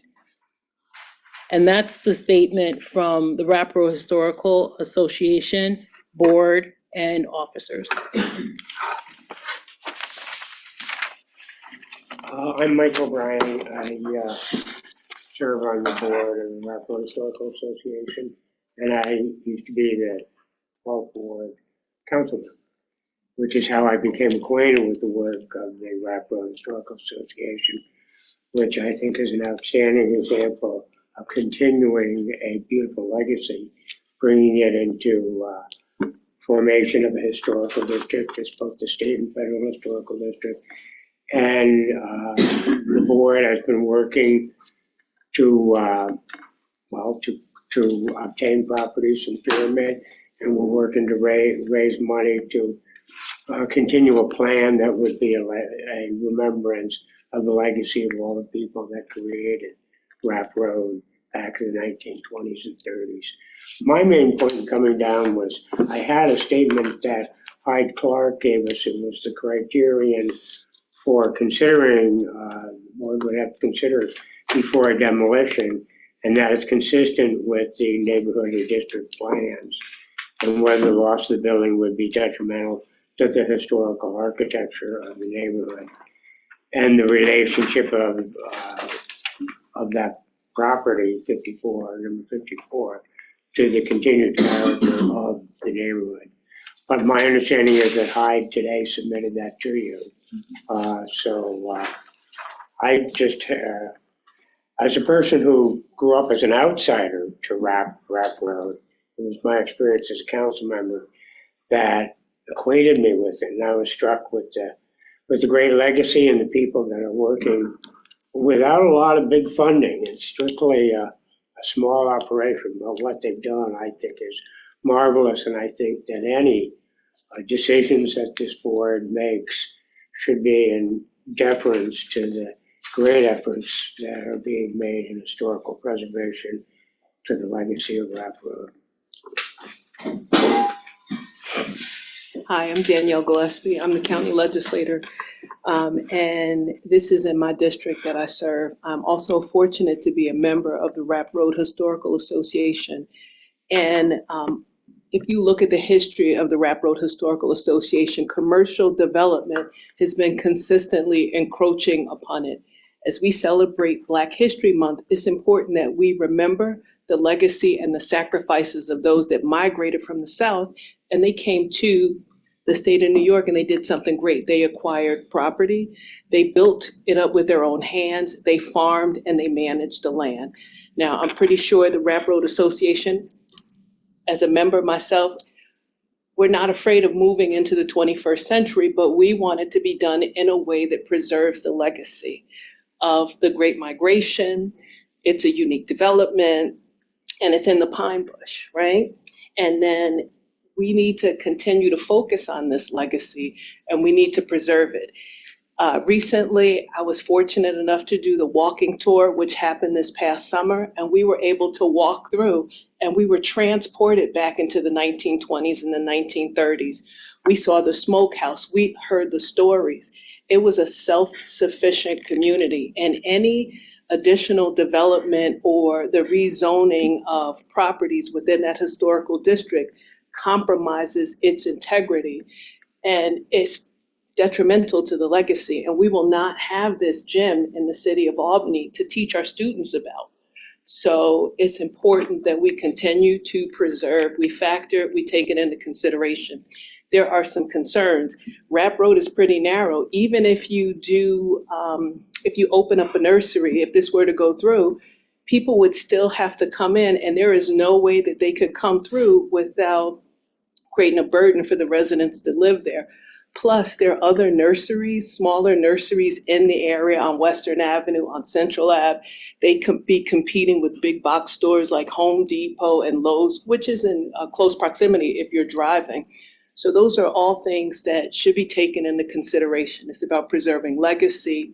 And that's the statement from the Rap Road Historical Association board and officers. I'm Mike O'Brien. I serve on the board of the Rockland Historical Association, and I used to be the 12th Ward councilman, which is how I became acquainted with the work of the Rockland Historical Association, which I think is an outstanding example of continuing a beautiful legacy, bringing it into formation of a historical district. It's both the state and federal historical district. And the board has been working to obtain properties from Pyramid, and we're working to raise money to continue a plan that would be a remembrance of the legacy of all the people that created Rapp Road back in the 1920s and 30s. My main point in coming down was I had a statement that Hyde Clark gave us. It was the criterion for considering, one would have to consider before a demolition, and that is consistent with the neighborhood or district plans, and whether the loss of the building would be detrimental to the historical architecture of the neighborhood, and the relationship of that property, number 54, to the continued character of the neighborhood. But my understanding is that Hyde today submitted that to you. I just, as a person who grew up as an outsider to Rapp Road, it was my experience as a council member that acquainted me with it, and I was struck with the great legacy and the people that are working without a lot of big funding. It's strictly a small operation, but what they've done, I think, is marvelous, and I think that any decisions that this board makes should be in deference to the great efforts that are being made in historical preservation to the legacy of Rapp Road. Hi, I'm Danielle Gillespie. I'm the county legislator, and this is in my district that I serve. I'm also fortunate to be a member of the Rapp Road Historical Association. And if you look at the history of the Rapp Road Historical Association, commercial development has been consistently encroaching upon it. As we celebrate Black History Month, it's important that we remember the legacy and the sacrifices of those that migrated from the South, and they came to the state of New York and they did something great. They acquired property, they built it up with their own hands, they farmed, and they managed the land. Now, I'm pretty sure the Rapp Road Association, as a member myself, we're not afraid of moving into the 21st century, but we want it to be done in a way that preserves the legacy of the Great Migration. It's a unique development, and it's in the pine bush, right? And then we need to continue to focus on this legacy, and we need to preserve it. Recently, I was fortunate enough to do the walking tour, which happened this past summer, and we were able to walk through, and we were transported back into the 1920s and the 1930s. We saw the smokehouse, we heard the stories. It was a self-sufficient community, and any additional development or the rezoning of properties within that historical district compromises its integrity, and it's detrimental to the legacy. And we will not have this gem in the city of Albany to teach our students about. So it's important that we continue to preserve, we factor, we take it into consideration. There are some concerns. Rapp Road is pretty narrow. Even if you do, if you open up a nursery, if this were to go through, people would still have to come in, and there is no way that they could come through without creating a burden for the residents that live there. Plus, there are other nurseries, smaller nurseries in the area on Western Avenue, on Central Ave. They could be competing with big box stores like Home Depot and Lowe's, which is in close proximity if you're driving. So those are all things that should be taken into consideration. It's about preserving legacy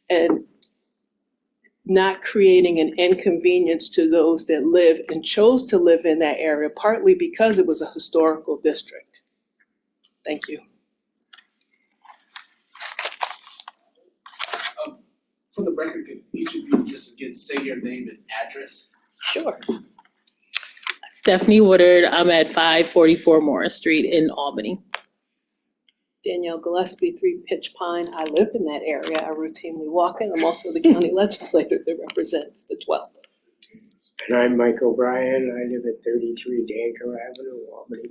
and not creating an inconvenience to those that live and chose to live in that area, partly because it was a historical district. Thank you. For the record, could each of you just again say your name and address? Sure. Stephanie Woodard, I'm at 544 Morris Street in Albany. Danielle Gillespie, 3 Pitch Pine. I live in that area. I routinely walk it. I'm also the county legislator that represents the 12th. And I'm Mike O'Brien. I live at 33 Danco Avenue, Albany.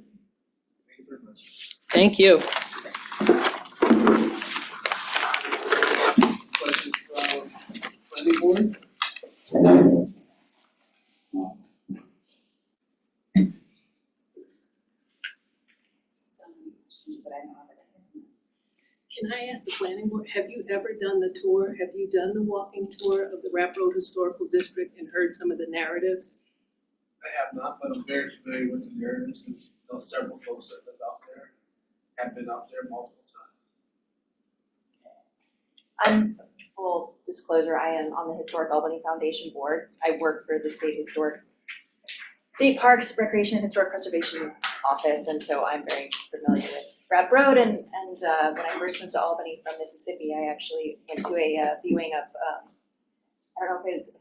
Thank you very much. Thank you. Questions from planning board? Can I ask the planning board, have you ever done the tour? Have you done the walking tour of the Rap Road Historical District and heard some of the narratives? I have not, but I'm very familiar with the narratives and know several folks that live out there, have been out there multiple times. I'm, full disclosure, I am on the Historic Albany Foundation Board. I work for the State Parks, Recreation and Historic Preservation Office, and so I'm very familiar with Rap Road. And when I first went to Albany from Mississippi, I actually went to a viewing of, I don't know if it was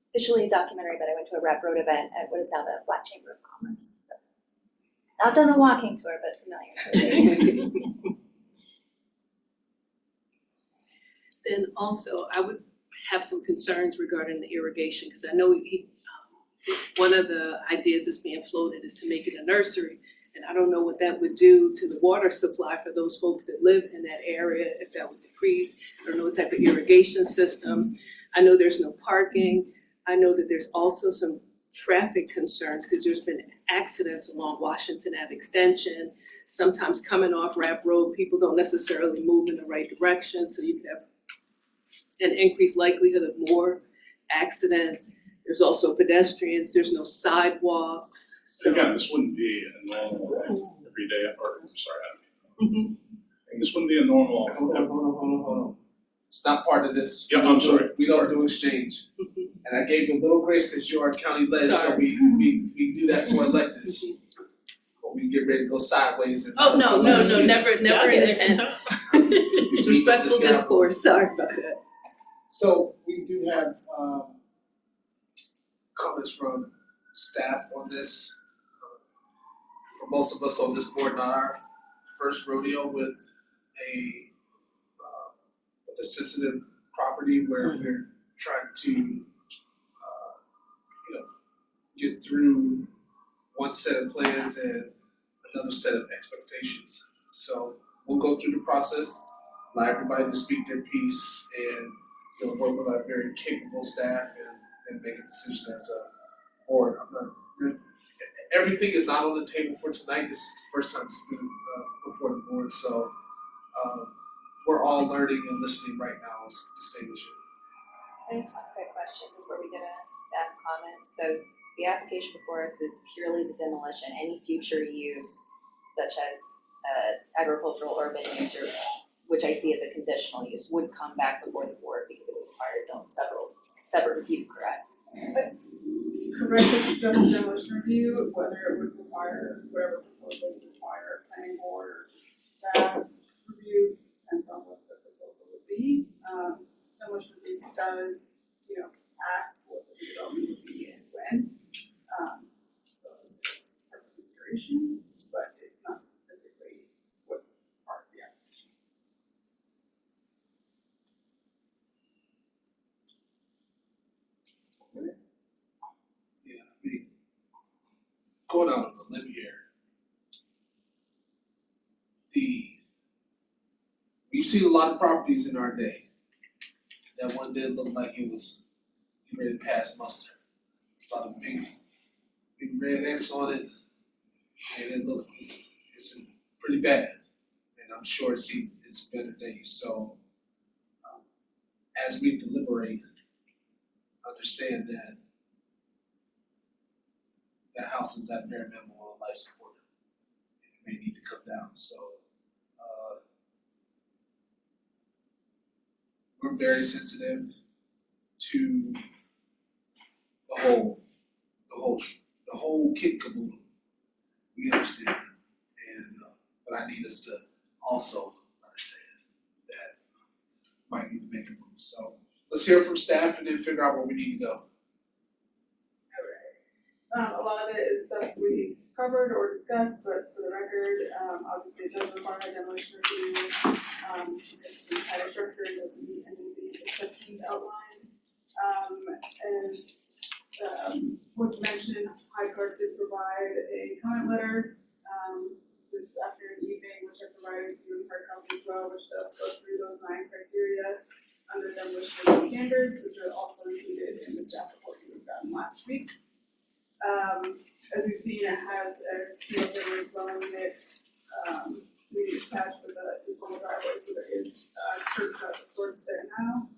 officially a documentary, but I went to a Rap Road event at what is now the Black Chamber of Commerce. So, not done the walking tour, but familiar. Then also, I would have some concerns regarding the irrigation, because I know one of the ideas that's being floated is to make it a nursery. And I don't know what that would do to the water supply for those folks that live in that area, if that would decrease. I don't know what type of irrigation system. I know there's no parking. I know that there's also some traffic concerns because there's been accidents along Washington Ave Extension. Sometimes coming off Rap Road, people don't necessarily move in the right direction, so you could have an increased likelihood of more accidents. There's also pedestrians, there's no sidewalks. So Again, this wouldn't be a normal everyday, or, sorry, this wouldn't be a normal. Hold on. It's not part of this. Yeah, I'm sorry. We don't do exchange. And I gave you a little grace because you are county led, so we do that for electeds. But we get ready to go sideways. And oh, no, never an intent. It's respectful discourse, sorry about that. So we do have comments from staff on this. For most of us on this board, not our first rodeo with a sensitive property where we're trying to get through one set of plans and another set of expectations. So we'll go through the process, allow everybody to speak their piece, and work with our very capable staff and make a decision as a board. Everything is not on the table for tonight. This is the first time it's been before the board, so we're all learning and listening right now, to say the truth. I just have a quick question before we get a staff comment. So the application before us is purely the demolition. Any future use, such as agricultural urban use, or which I see as a conditional use, would come back before the board because it would require its own separate review, correct? Correct, it's just a demolition review, whether it would require, whatever proposal would require planning board or staff review, depends on what the proposal would be. Demolition review does, ask what the development would be and when. So it's part of consideration, but it's not specifically what's part of the application. Yeah, I mean, going out on a limb here, we've seen a lot of properties in our day. That one did look like it was ready to pass muster. Saw the big red X on it, and it looked it's pretty bad. And I'm sure it's better days. So as we deliberate, understand that that house is at bare minimum on life support. It may need to come down. So we're very sensitive to the whole kit caboodle. We understand, but I need us to also understand that might need to make a move. So let's hear from staff and then figure out where we need to go. A lot of it is stuff we covered or discussed, but for the record, obviously it does require a demolition review. The entire structure doesn't meet any of the exceptions outlined. Was mentioned, High Court did provide a comment letter this afternoon, evening, which I provided to you in hard copy as well, which does go through those 9 criteria under demolition standards, which are also included in the staff report you got last week. As we've seen, it has a single-family dwelling unit, we attached with a informal driveway, so there is curb cut towards there now.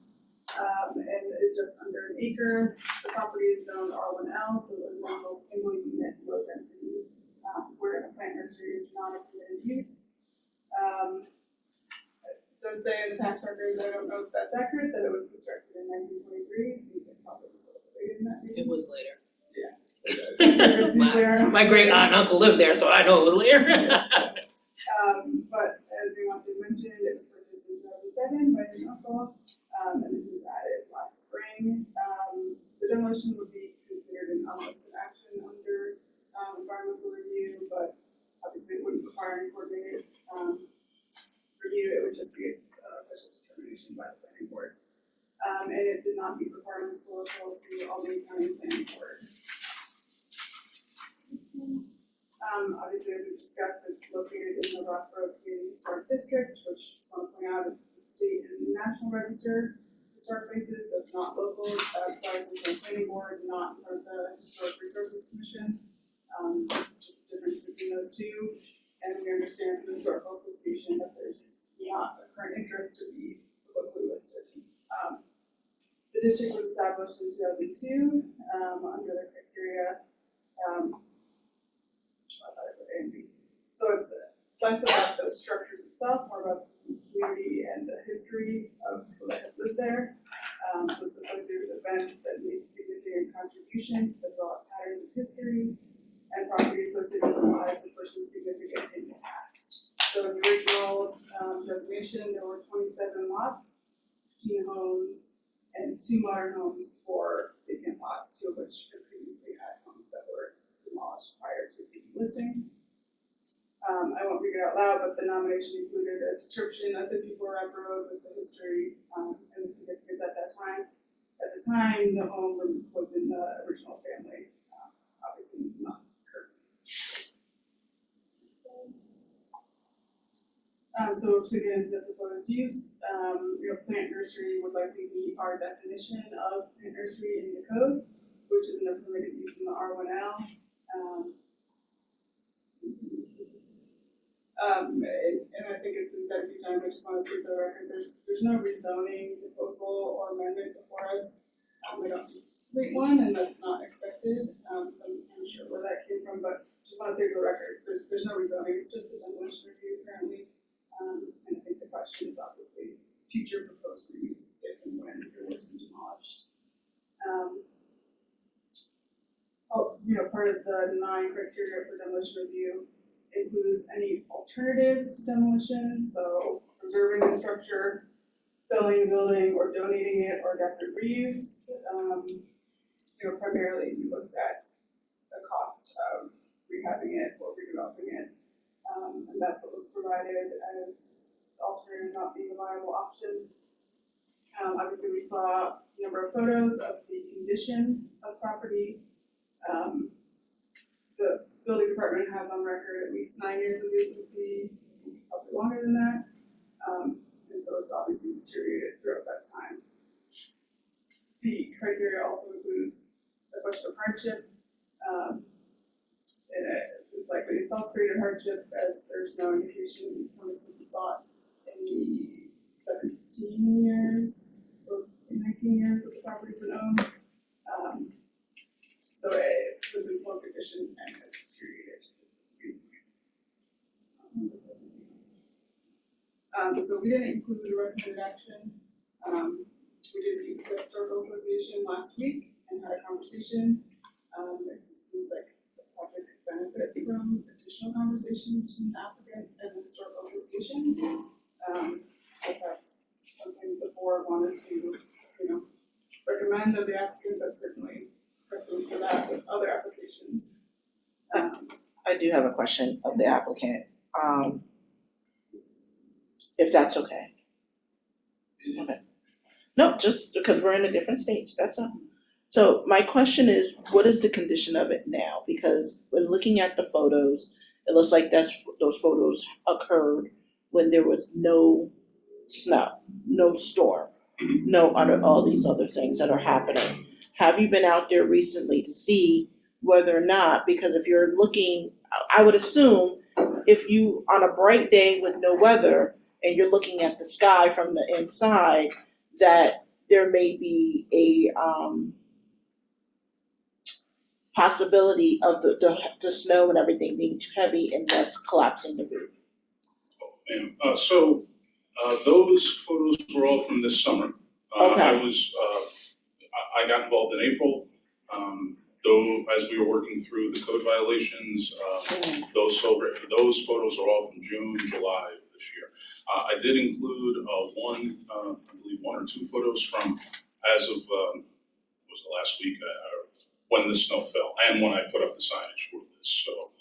And it's just under an acre. The property is zoned R1L, so it's one of those single unit low density, where a plant nursery is not a permitted use. It does say in the tax records, I don't know if that's accurate, that it was constructed in 1923. I think it probably was a little later than that. Maybe. It was later. Yeah. My great aunt and uncle lived there, so I know it was later. But as we want to mention, it was purchased in 2007 by an uncle, and it was added last spring. The demolition would be considered an unlisted action under environmental review, but obviously it wouldn't require any coordinated review. It would just be a special determination by the planning board. And it did not meet requirements for to Albany County Planning Board. Obviously, as we discussed, it's located in the Rock Road Community Historic District, which just want to point out is the state and national register historic places. So it's not local. It's outside of the planning board, not in front of the Historic Resources Commission. Just the difference between those two. And we understand from the Historical Association that there's not a current interest to be locally listed. The district was established in 2002 under the criteria. So it's less about the structures itself, more about the community and the history of people that have lived there. So it's associated with events that make significant contribution to the broad patterns of history and property associated with the lives of persons significant in the past. So in the original designation, there were 27 lots, 15 homes, and 2 modern homes for vacant lots, 2 of which had previously had homes that were demolished prior to the listing. I won't read it out loud, but the nomination included a description of 54 Rap Road with the history and the significance at that time. At the time, the home was in the original family, obviously not currently. So to get into the proposed use, plant nursery would likely be our definition of plant nursery in the code, which is a permitted use in the R1L. And I think it's been said a few times, I just want to say for the record, there's no rezoning proposal or amendment before us. We don't complete one, and that's not expected. So I'm sure where that came from, but just want to say for the record, there's no rezoning, it's just a demolition review currently. And I think the question is obviously future proposed reuse if and when it were to be demolished. Part of the 9 criteria for demolition review includes any alternatives to demolition, so preserving the structure, selling the building, or donating it, or adaptive reuse. Primarily we looked at the cost of rehabbing it or redeveloping it, and that's what was provided as alternative not being a viable option. Obviously, we saw a number of photos of the condition of property. The building department has on record at least 9 years of vacancy, probably longer than that. And so it's obviously deteriorated throughout that time. The criteria also includes a question of hardship. It's likely a self-created hardship as there's no indication permits have been sought in the 17 years or 19 years that the property's been owned. So it was in poor condition and has deteriorated. So we didn't include the recommended action. We did meet with the Historical Association last week and had a conversation. It seems like the project could benefit from additional conversation between the applicant and the Historical Association. So that's something the board wanted to, recommend of the applicant, but certainly precedent for that with other applications. I question of the applicant, if that's okay. Okay. No, just because we're in a different stage, that's all. So my question is, what is the condition of it now? Because when looking at the photos, it looks like those photos occurred when there was no snow, no storm, no all these other things that are happening. Have you been out there recently to see whether or not, because if you're looking, I would assume if you, on a bright day with no weather, and you're looking at the sky from the inside, that there may be a possibility of the snow and everything being too heavy and thus collapsing the roof. So those photos were all from this summer. Okay. I got involved in April. Though as we were working through the code violations, those photos are all from June, July of this year. I did include I believe one or two photos from as of was the last week when the snow fell and when I put up the signage for this. So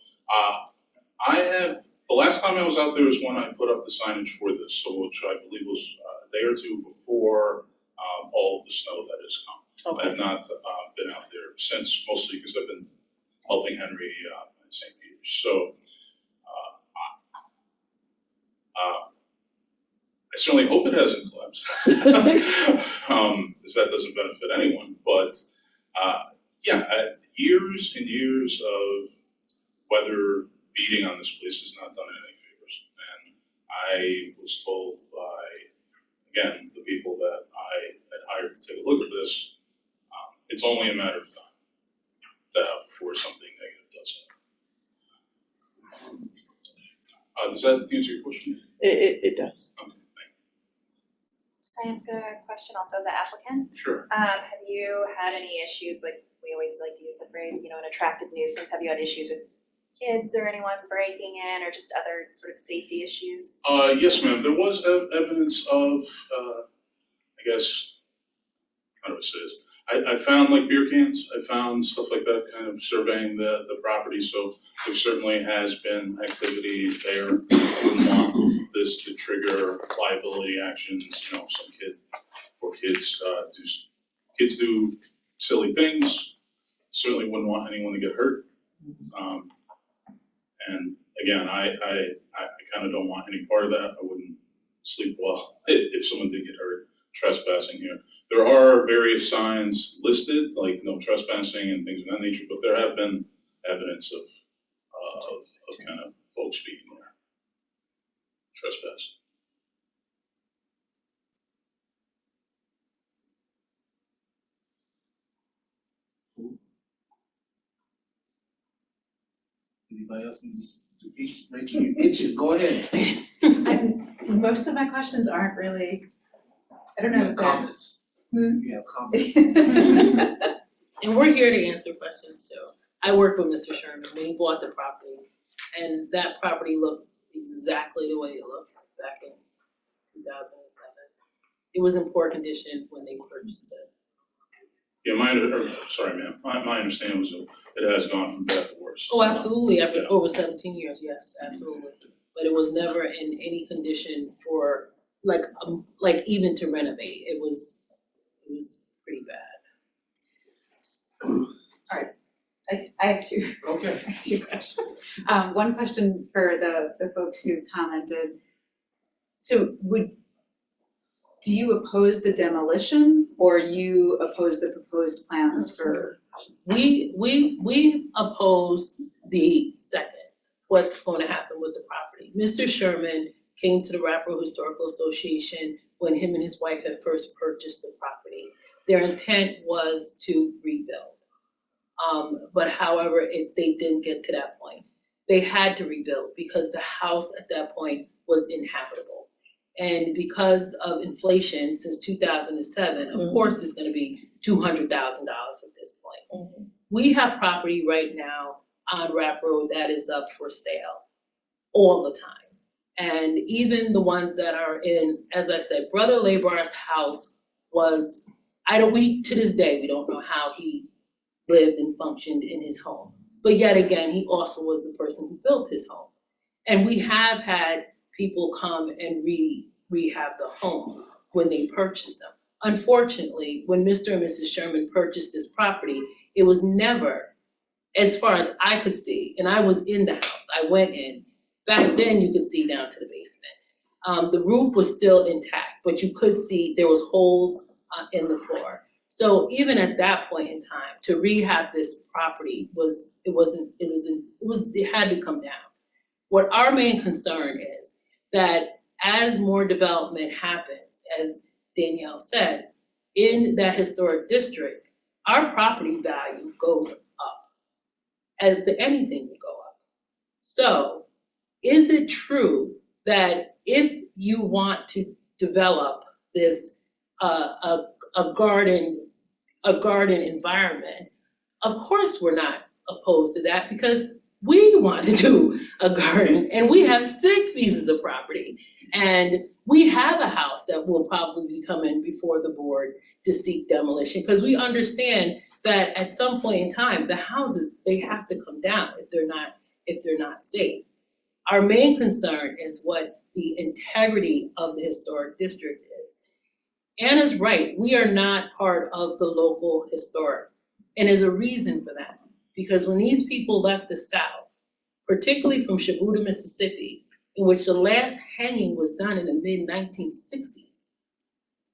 the last time I was out there is when I put up the signage for this, so which I believe was a day or two before all of the snow that has come. Okay. I have not been out there since, mostly because I've been helping Henry in St. Peter's. So I certainly hope it hasn't collapsed, because that doesn't benefit anyone. But years and years of weather beating on this place has not done it any favors. And I was told by, again, the people that I had hired to take a look at this, it's only a matter of time before something negative does happen. Does that answer your question? It does. Okay, thank Can I ask a question also of the applicant? you. Sure. Have you had any issues, like we always like to use the phrase, an attractive nuisance? Have you had issues with kids or anyone breaking in or just other sort of safety issues? Yes, ma'am. There was evidence of, I guess, how do I say this? I found like beer cans. I found stuff like that, kind of surveying the property. So there certainly has been activity there. I wouldn't want this to trigger liability actions. Some kids do silly things. Certainly wouldn't want anyone to get hurt. And again, I kind of don't want any part of that. I wouldn't sleep well if someone did get hurt trespassing here. There are various signs listed, like no trespassing and things of that nature, but there have been evidence of kind of folks being there trespassing. Anybody else need to speak? Rachel, you itching, go ahead. Most of my questions aren't really, I don't know. You have comments. You have comments. And we're here to answer questions too. I worked with Mr. Sherman when he bought the property, and that property looked exactly the way it looked back in 2007. It was in poor condition when they purchased it. Yeah, sorry, ma'am. My understanding was it has gone from bad to worse. Oh, absolutely. After over 17 years, yes, absolutely. But it was never in any condition for like even to renovate. It was pretty bad. All right, I have two. Okay. I have two questions. One question for the folks who commented. So do you oppose the demolition or you oppose the proposed plans for? We oppose the second, what's going to happen with the property. Mr. Sherman came to the Rap Road Historical Association when him and his wife had first purchased the property. Their intent was to rebuild. But however, they didn't get to that point. They had to rebuild because the house at that point was inhabitable. And because of inflation since 2007, of course it's going to be $200,000 at this point. We have property right now on Rap Road that is up for sale all the time. And even the ones that are in, as I said, Brother Labar's house was, to this day, we don't know how he lived and functioned in his home. but yet again, he also was the person who built his home. And we have had people come and rehab the homes when they purchased them. Unfortunately, when Mr. and Mrs. Sherman purchased this property, it was never, as far as I could see, and I was in the house, I went in, back then you could see down to the basement. The roof was still intact, but you could see there was holes in the floor. So even at that point in time, to rehab this property it had to come down. What our main concern is that as more development happens, as Danielle said, in that historic district, our property value goes up, as anything would go up. So is it true that if you want to develop this a garden environment, of course we're not opposed to that, because we want to do a garden and we have 6 pieces of property, and we have a house that will probably be coming before the board to seek demolition, because we understand that at some point in time the houses, they have to come down if they're not safe. Our main concern is what the integrity of the historic district is. Anna's right, we are not part of the local historic, and there's a reason for that. Because when these people left the South, particularly from Shibuya, Mississippi, in which the last hanging was done in the mid-1960s,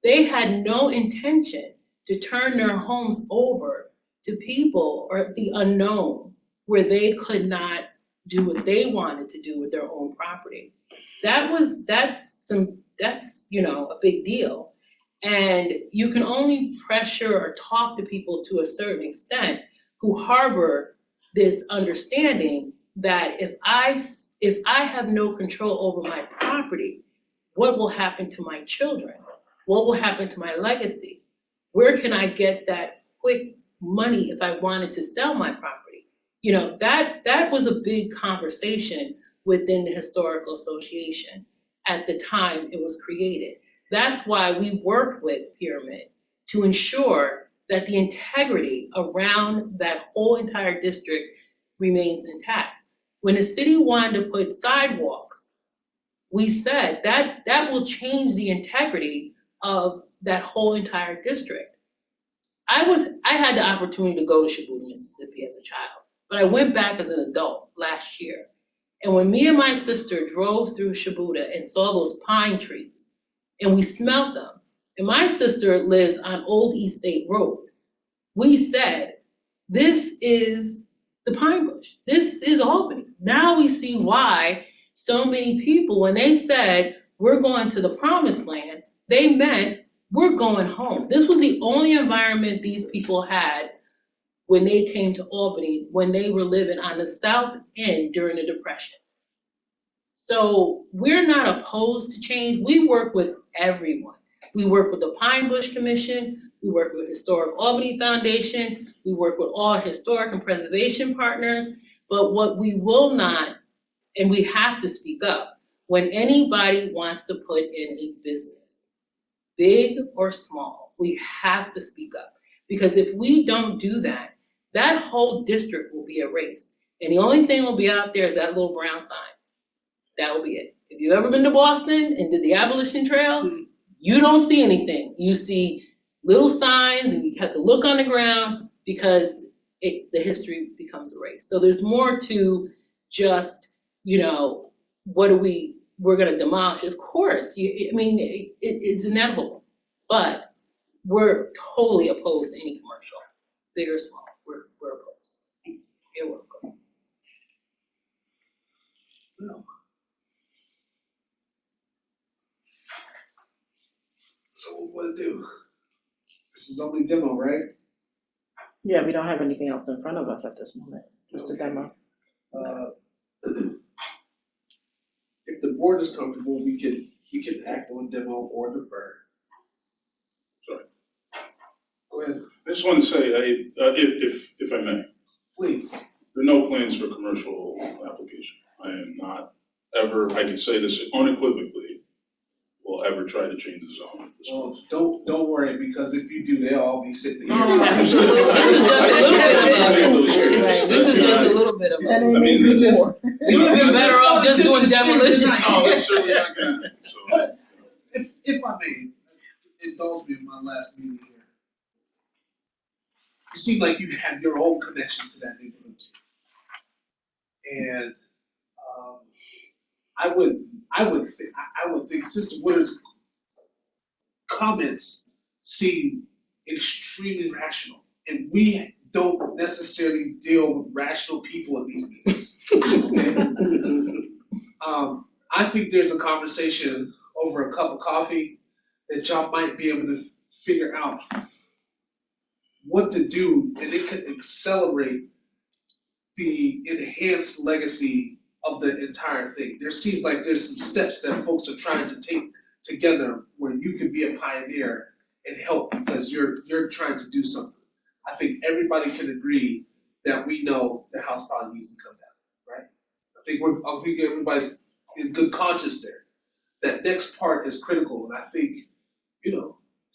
they had no intention to turn their homes over to people or the unknown, where they could not do what they wanted to do with their own property. That's a big deal. And you can only pressure or talk to people to a certain extent who harbor this understanding that if I have no control over my property, what will happen to my children? What will happen to my legacy? Where can I get that quick money if I wanted to sell my property? That was a big conversation within the Historical Association at the time it was created. That's why we worked with Pyramid to ensure that the integrity around that whole entire district remains intact. When the city wanted to put sidewalks, we said that will change the integrity of that whole entire district. I had the opportunity to go to Shibuya, Mississippi as a child, but I went back as an adult last year. And when me and my sister drove through Shibuya and saw those pine trees, and we smelled them, and my sister lives on Old East State Road, we said, this is the Pine Bush. This is Albany. Now we see why so many people, when they said, we're going to the promised land, they meant we're going home. This was the only environment these people had when they came to Albany, when they were living on the South End during the Depression. So we're not opposed to change. We work with everyone. We work with the Pine Bush Commission. We work with Historic Albany Foundation. We work with all historic and preservation partners. But what we will not, and we have to speak up, when anybody wants to put in a business, big or small, we have to speak up. Because if we don't do that, that whole district will be erased. And the only thing will be out there is that little brown sign. That will be it. If you've ever been to Boston and did the Abolition Trail, you don't see anything. You see little signs and you have to look on the ground because the history becomes erased. So there's more to just, we're going to demolish. Of course, it's inevitable, but we're totally opposed to any commercial, big or small. We're opposed. You're welcome. No. So what to do? This is only demo, right? Yeah, we don't have anything else in front of us at this moment, just a demo. If the board is comfortable, we can act on demo or defer. Sorry. Go ahead. I just want to say, if I may, Please. there are no plans for commercial application. I am not ever, I can say this unequivocally, will ever try to change the zone at this point. Well, don't worry, because if you do, they'll all be sitting here. Absolutely. This is just a little bit of I it. mean, We would have been better off just doing demolition. No, that's certainly not gonna happen, so. But if I may, indulge me in my last meeting here. You seem like you have your own connection to that neighborhood too. And I would think Sister Woodard's comments seem extremely rational, and we don't necessarily deal with rational people in these meetings. Okay? I think there's a conversation over a cup of coffee that y'all might be able to figure out what to do, and it could accelerate the enhanced legacy of the entire thing. There seems like there's some steps that folks are trying to take together where you can be a pioneer and help because you're trying to do something. I think everybody can agree that we know the house probably needs to come down, right? I think everybody's in good conscience there. That next part is critical, and I think,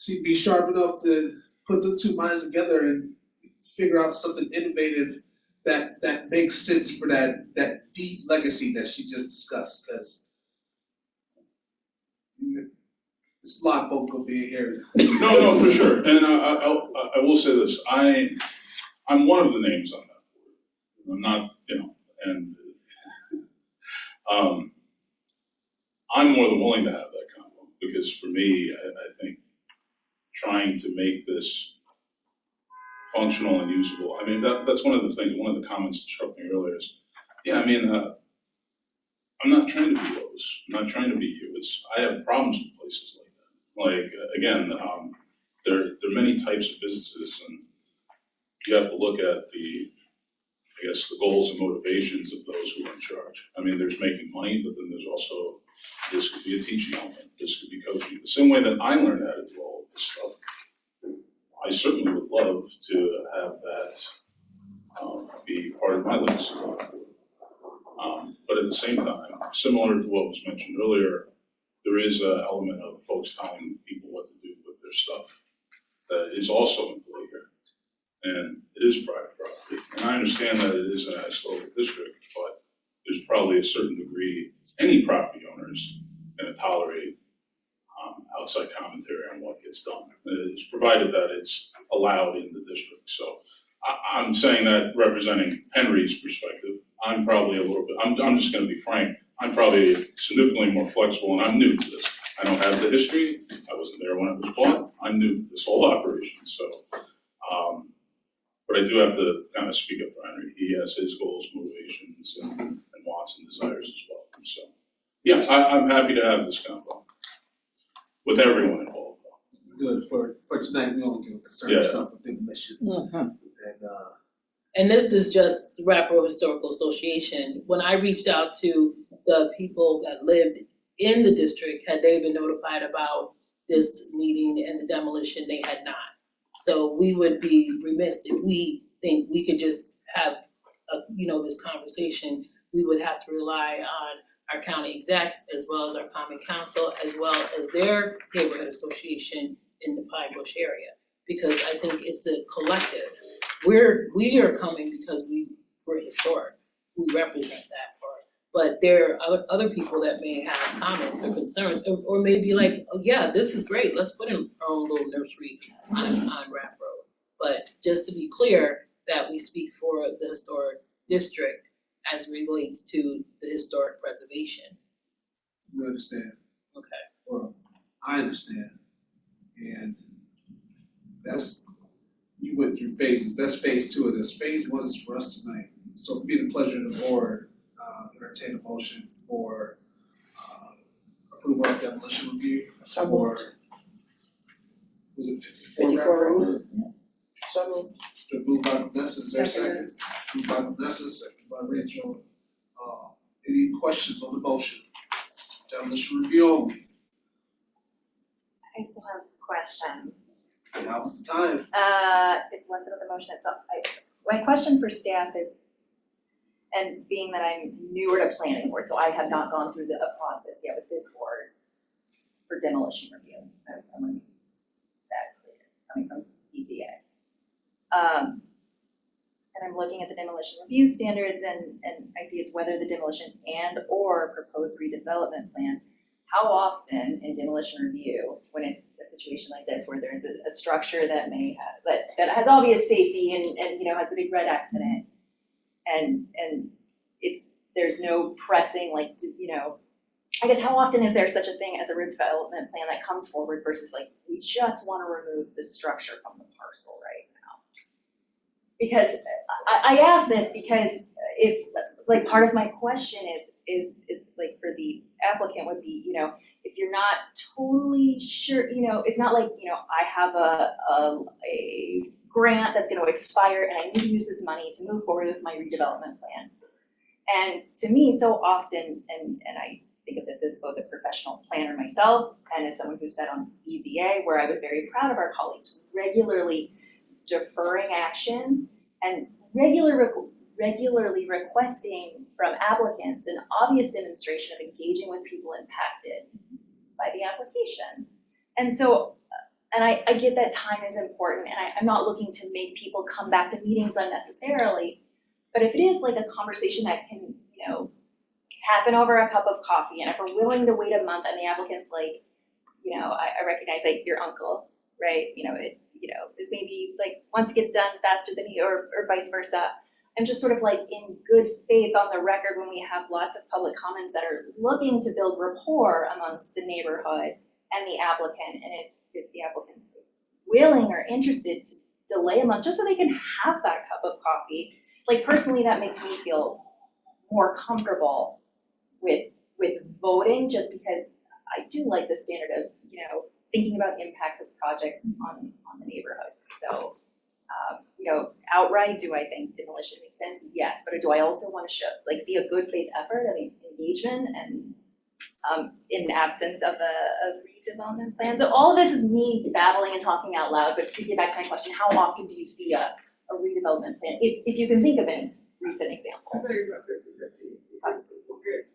be sharp enough to put the two minds together and figure out something innovative that makes sense for that deep legacy that she just discussed, because there's a lot of folk gonna be here. No, for sure, and I will say this, I'm one of the names on that board. I'm not, and I'm more than willing to have that combo, because for me, I think trying to make this functional and usable, I mean, that's one of the things, one of the comments that struck me earlier is, I'm not trying to be Lowe's, I'm not trying to be you, I have problems with places like that. Like, again, there are many types of businesses, and you have to look at the goals and motivations of those who are in charge. I mean, there's making money, but then there's also, this could be a teaching element, this could be coaching. The same way that I learned how to do all of this stuff, I certainly would love to have that be part of my legacy. But at the same time, similar to what was mentioned earlier, there is an element of folks telling people what to do with their stuff that is also in play here. And it is private property. And I understand that it is a historical district, but there's probably a certain degree any property owner is going to tolerate outside commentary on what gets done. It's provided that it's allowed in the district. So I'm saying that representing Henry's perspective. I'm probably a little bit, I'm just going to be frank, I'm probably significantly more flexible, and I'm new to this. I don't have the history. I wasn't there when it was bought. I'm new to this whole operation. So, but I do have to kind of speak up for Henry. He has his goals, motivations, and wants and desires as well. So, yeah, I'm happy to have this combo with everyone involved. Good, for tonight, we only get concerned ourselves with the mission. Mm-hmm. And this is just the Rap Road Historical Association. When I reached out to the people that lived in the district, had they been notified about this meeting and the demolition? They had not. So we would be remiss if we think we could just have, this conversation. We would have to rely on our county exec, as well as our common council, as well as their neighborhood association in the Pine Bush area, because I think it's a collective. We are coming because we're historic. We represent that part. But there are other people that may have comments or concerns, or maybe like, oh yeah, this is great. Let's put in our own little nursery on Rap Road. But just to be clear that we speak for the historic district as relates to the historic preservation. You understand? Okay. Well, I understand. And you went through phases. That's phase 2 of this. Phase 1 is for us tonight. So it'd be the pleasure of the board, entertain a motion for approval of demolition review for, was it 54? It's been moved by Vanessa. Is there a second? Moved by Vanessa, second by Rachel. Any questions on the motion? Demolition review only. I still have questions. Now was the time. It wasn't the motion itself. My question for staff is, and being that I'm newer to planning board, so I have not gone through a process yet with this board, for demolition review. I want to make that clear, coming from EPA. And I'm looking at the demolition review standards, and I see it's whether the demolition and or proposed redevelopment plan. How often in demolition review, when it's a situation like this, where there's a structure that may have, that has obvious safety and you know, has a big red X in it, and if there's no pressing, like, you know, I guess how often is there such a thing as a redevelopment plan that comes forward versus like, we just want to remove the structure from the parcel right now? Because I ask this because if, like, part of my question is like for the applicant would be, you know, if you're not totally sure, you know, it's not like, you know, I have a grant that's going to expire and I need to use this money to move forward with my redevelopment plan. And to me, so often, and I think of this as both a professional planner myself and as someone who sat on BZA, where I was very proud of our colleagues, regularly deferring action and regularly requesting from applicants an obvious demonstration of engaging with people impacted by the application. And so, and I get that time is important, and I'm not looking to make people come back to meetings unnecessarily, but if it is like a conversation that can, you know, happen over a cup of coffee, and if we're willing to wait a month and the applicant's like, you know, I recognize like your uncle, right? You know, this maybe like once gets done faster than you, or vice versa. I'm just sort of like in good faith on the record when we have lots of public comments that are looking to build rapport amongst the neighborhood and the applicant. And if the applicant's willing or interested to delay a month just so they can have that cup of coffee, like personally, that makes me feel more comfortable with voting, just because I do like the standard of, you know, thinking about the impact of projects on the neighborhood. So, you know, outright, do I think demolition makes sense? Yes, but do I also want to see a good faith effort of engagement and in absence of a redevelopment plan? So all of this is me babbling and talking out loud, but to get back to my question, how often do you see a redevelopment plan, if you can think of a recent example? I think about 50-50, because we'll get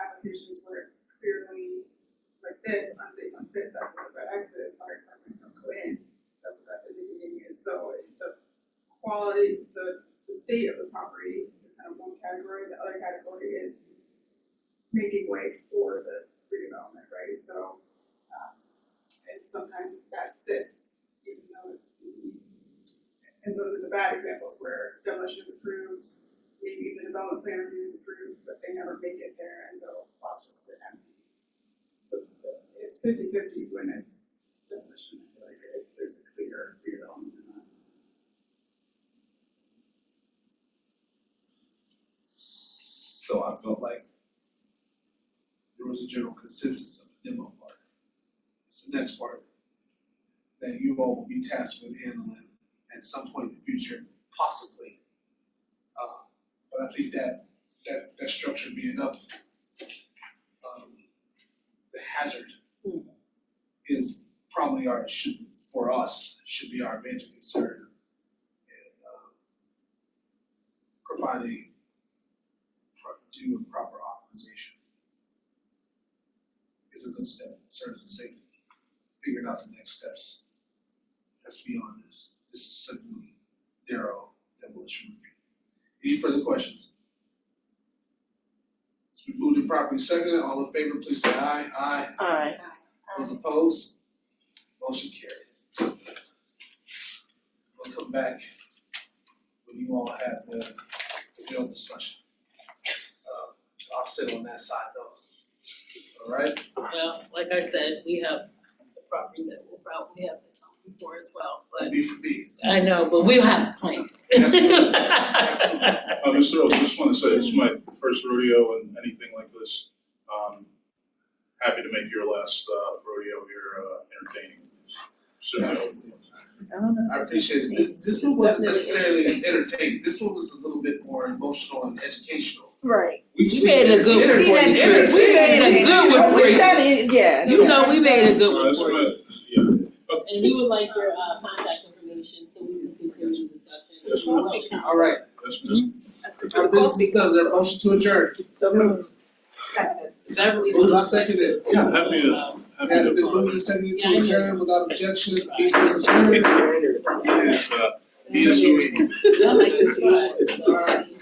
applications where it's clearly like this, unfit, that's what that exit is, fire department don't go in, that's what that indicating is. So the quality, the state of the property is kind of one category, the other category is making way for the redevelopment, right? So, and sometimes that sits, even though it's, and those are the bad examples where demolition is approved, maybe the development plan review is approved, but they never make it there, and so lots just sit empty. So it's 50-50 when it's demolition. I feel like if there's a clear redevelopment in that. So I felt like there was a general consensus of the demo part. It's the next part that you all will be tasked with handling at some point in the future, possibly. But I think that structure being up, the hazard is probably for us, should be our major concern. And providing due and proper authorization is a good step in terms of safety. Figuring out the next steps that's beyond this. This is simply narrow demolition review. Any further questions? It's been moved and properly seconded. All in favor, please say aye. Aye. Aye. Those opposed? Motion carried. We'll come back when you all have the real discussion. I'll sit on that side though. All right? Well, like I said, we have the property that we'll probably have this on before as well, but. B for B. I know, but we'll have a plan. Absolutely. Absolutely. Mr. Earl, just want to say it's my first rodeo and anything like this. Happy to make your last rodeo here entertaining. So, I appreciate it. This one wasn't necessarily entertaining. This one was a little bit more emotional and educational. Right. We made a good one for you. We made a good one for you. Yeah. You know, we made a good one that's for you. right. Yeah. And we would like your contact information so we can continue the Yes, discussion. ma'am. All right. Yes, ma'am. Our business is done. Is there a motion to adjourn? So moved. Seconded. Moved and seconded. Yeah, happy to. Has been moved and seconded to adjourn without objection. Meeting adjourned. He is, he is. I like the two.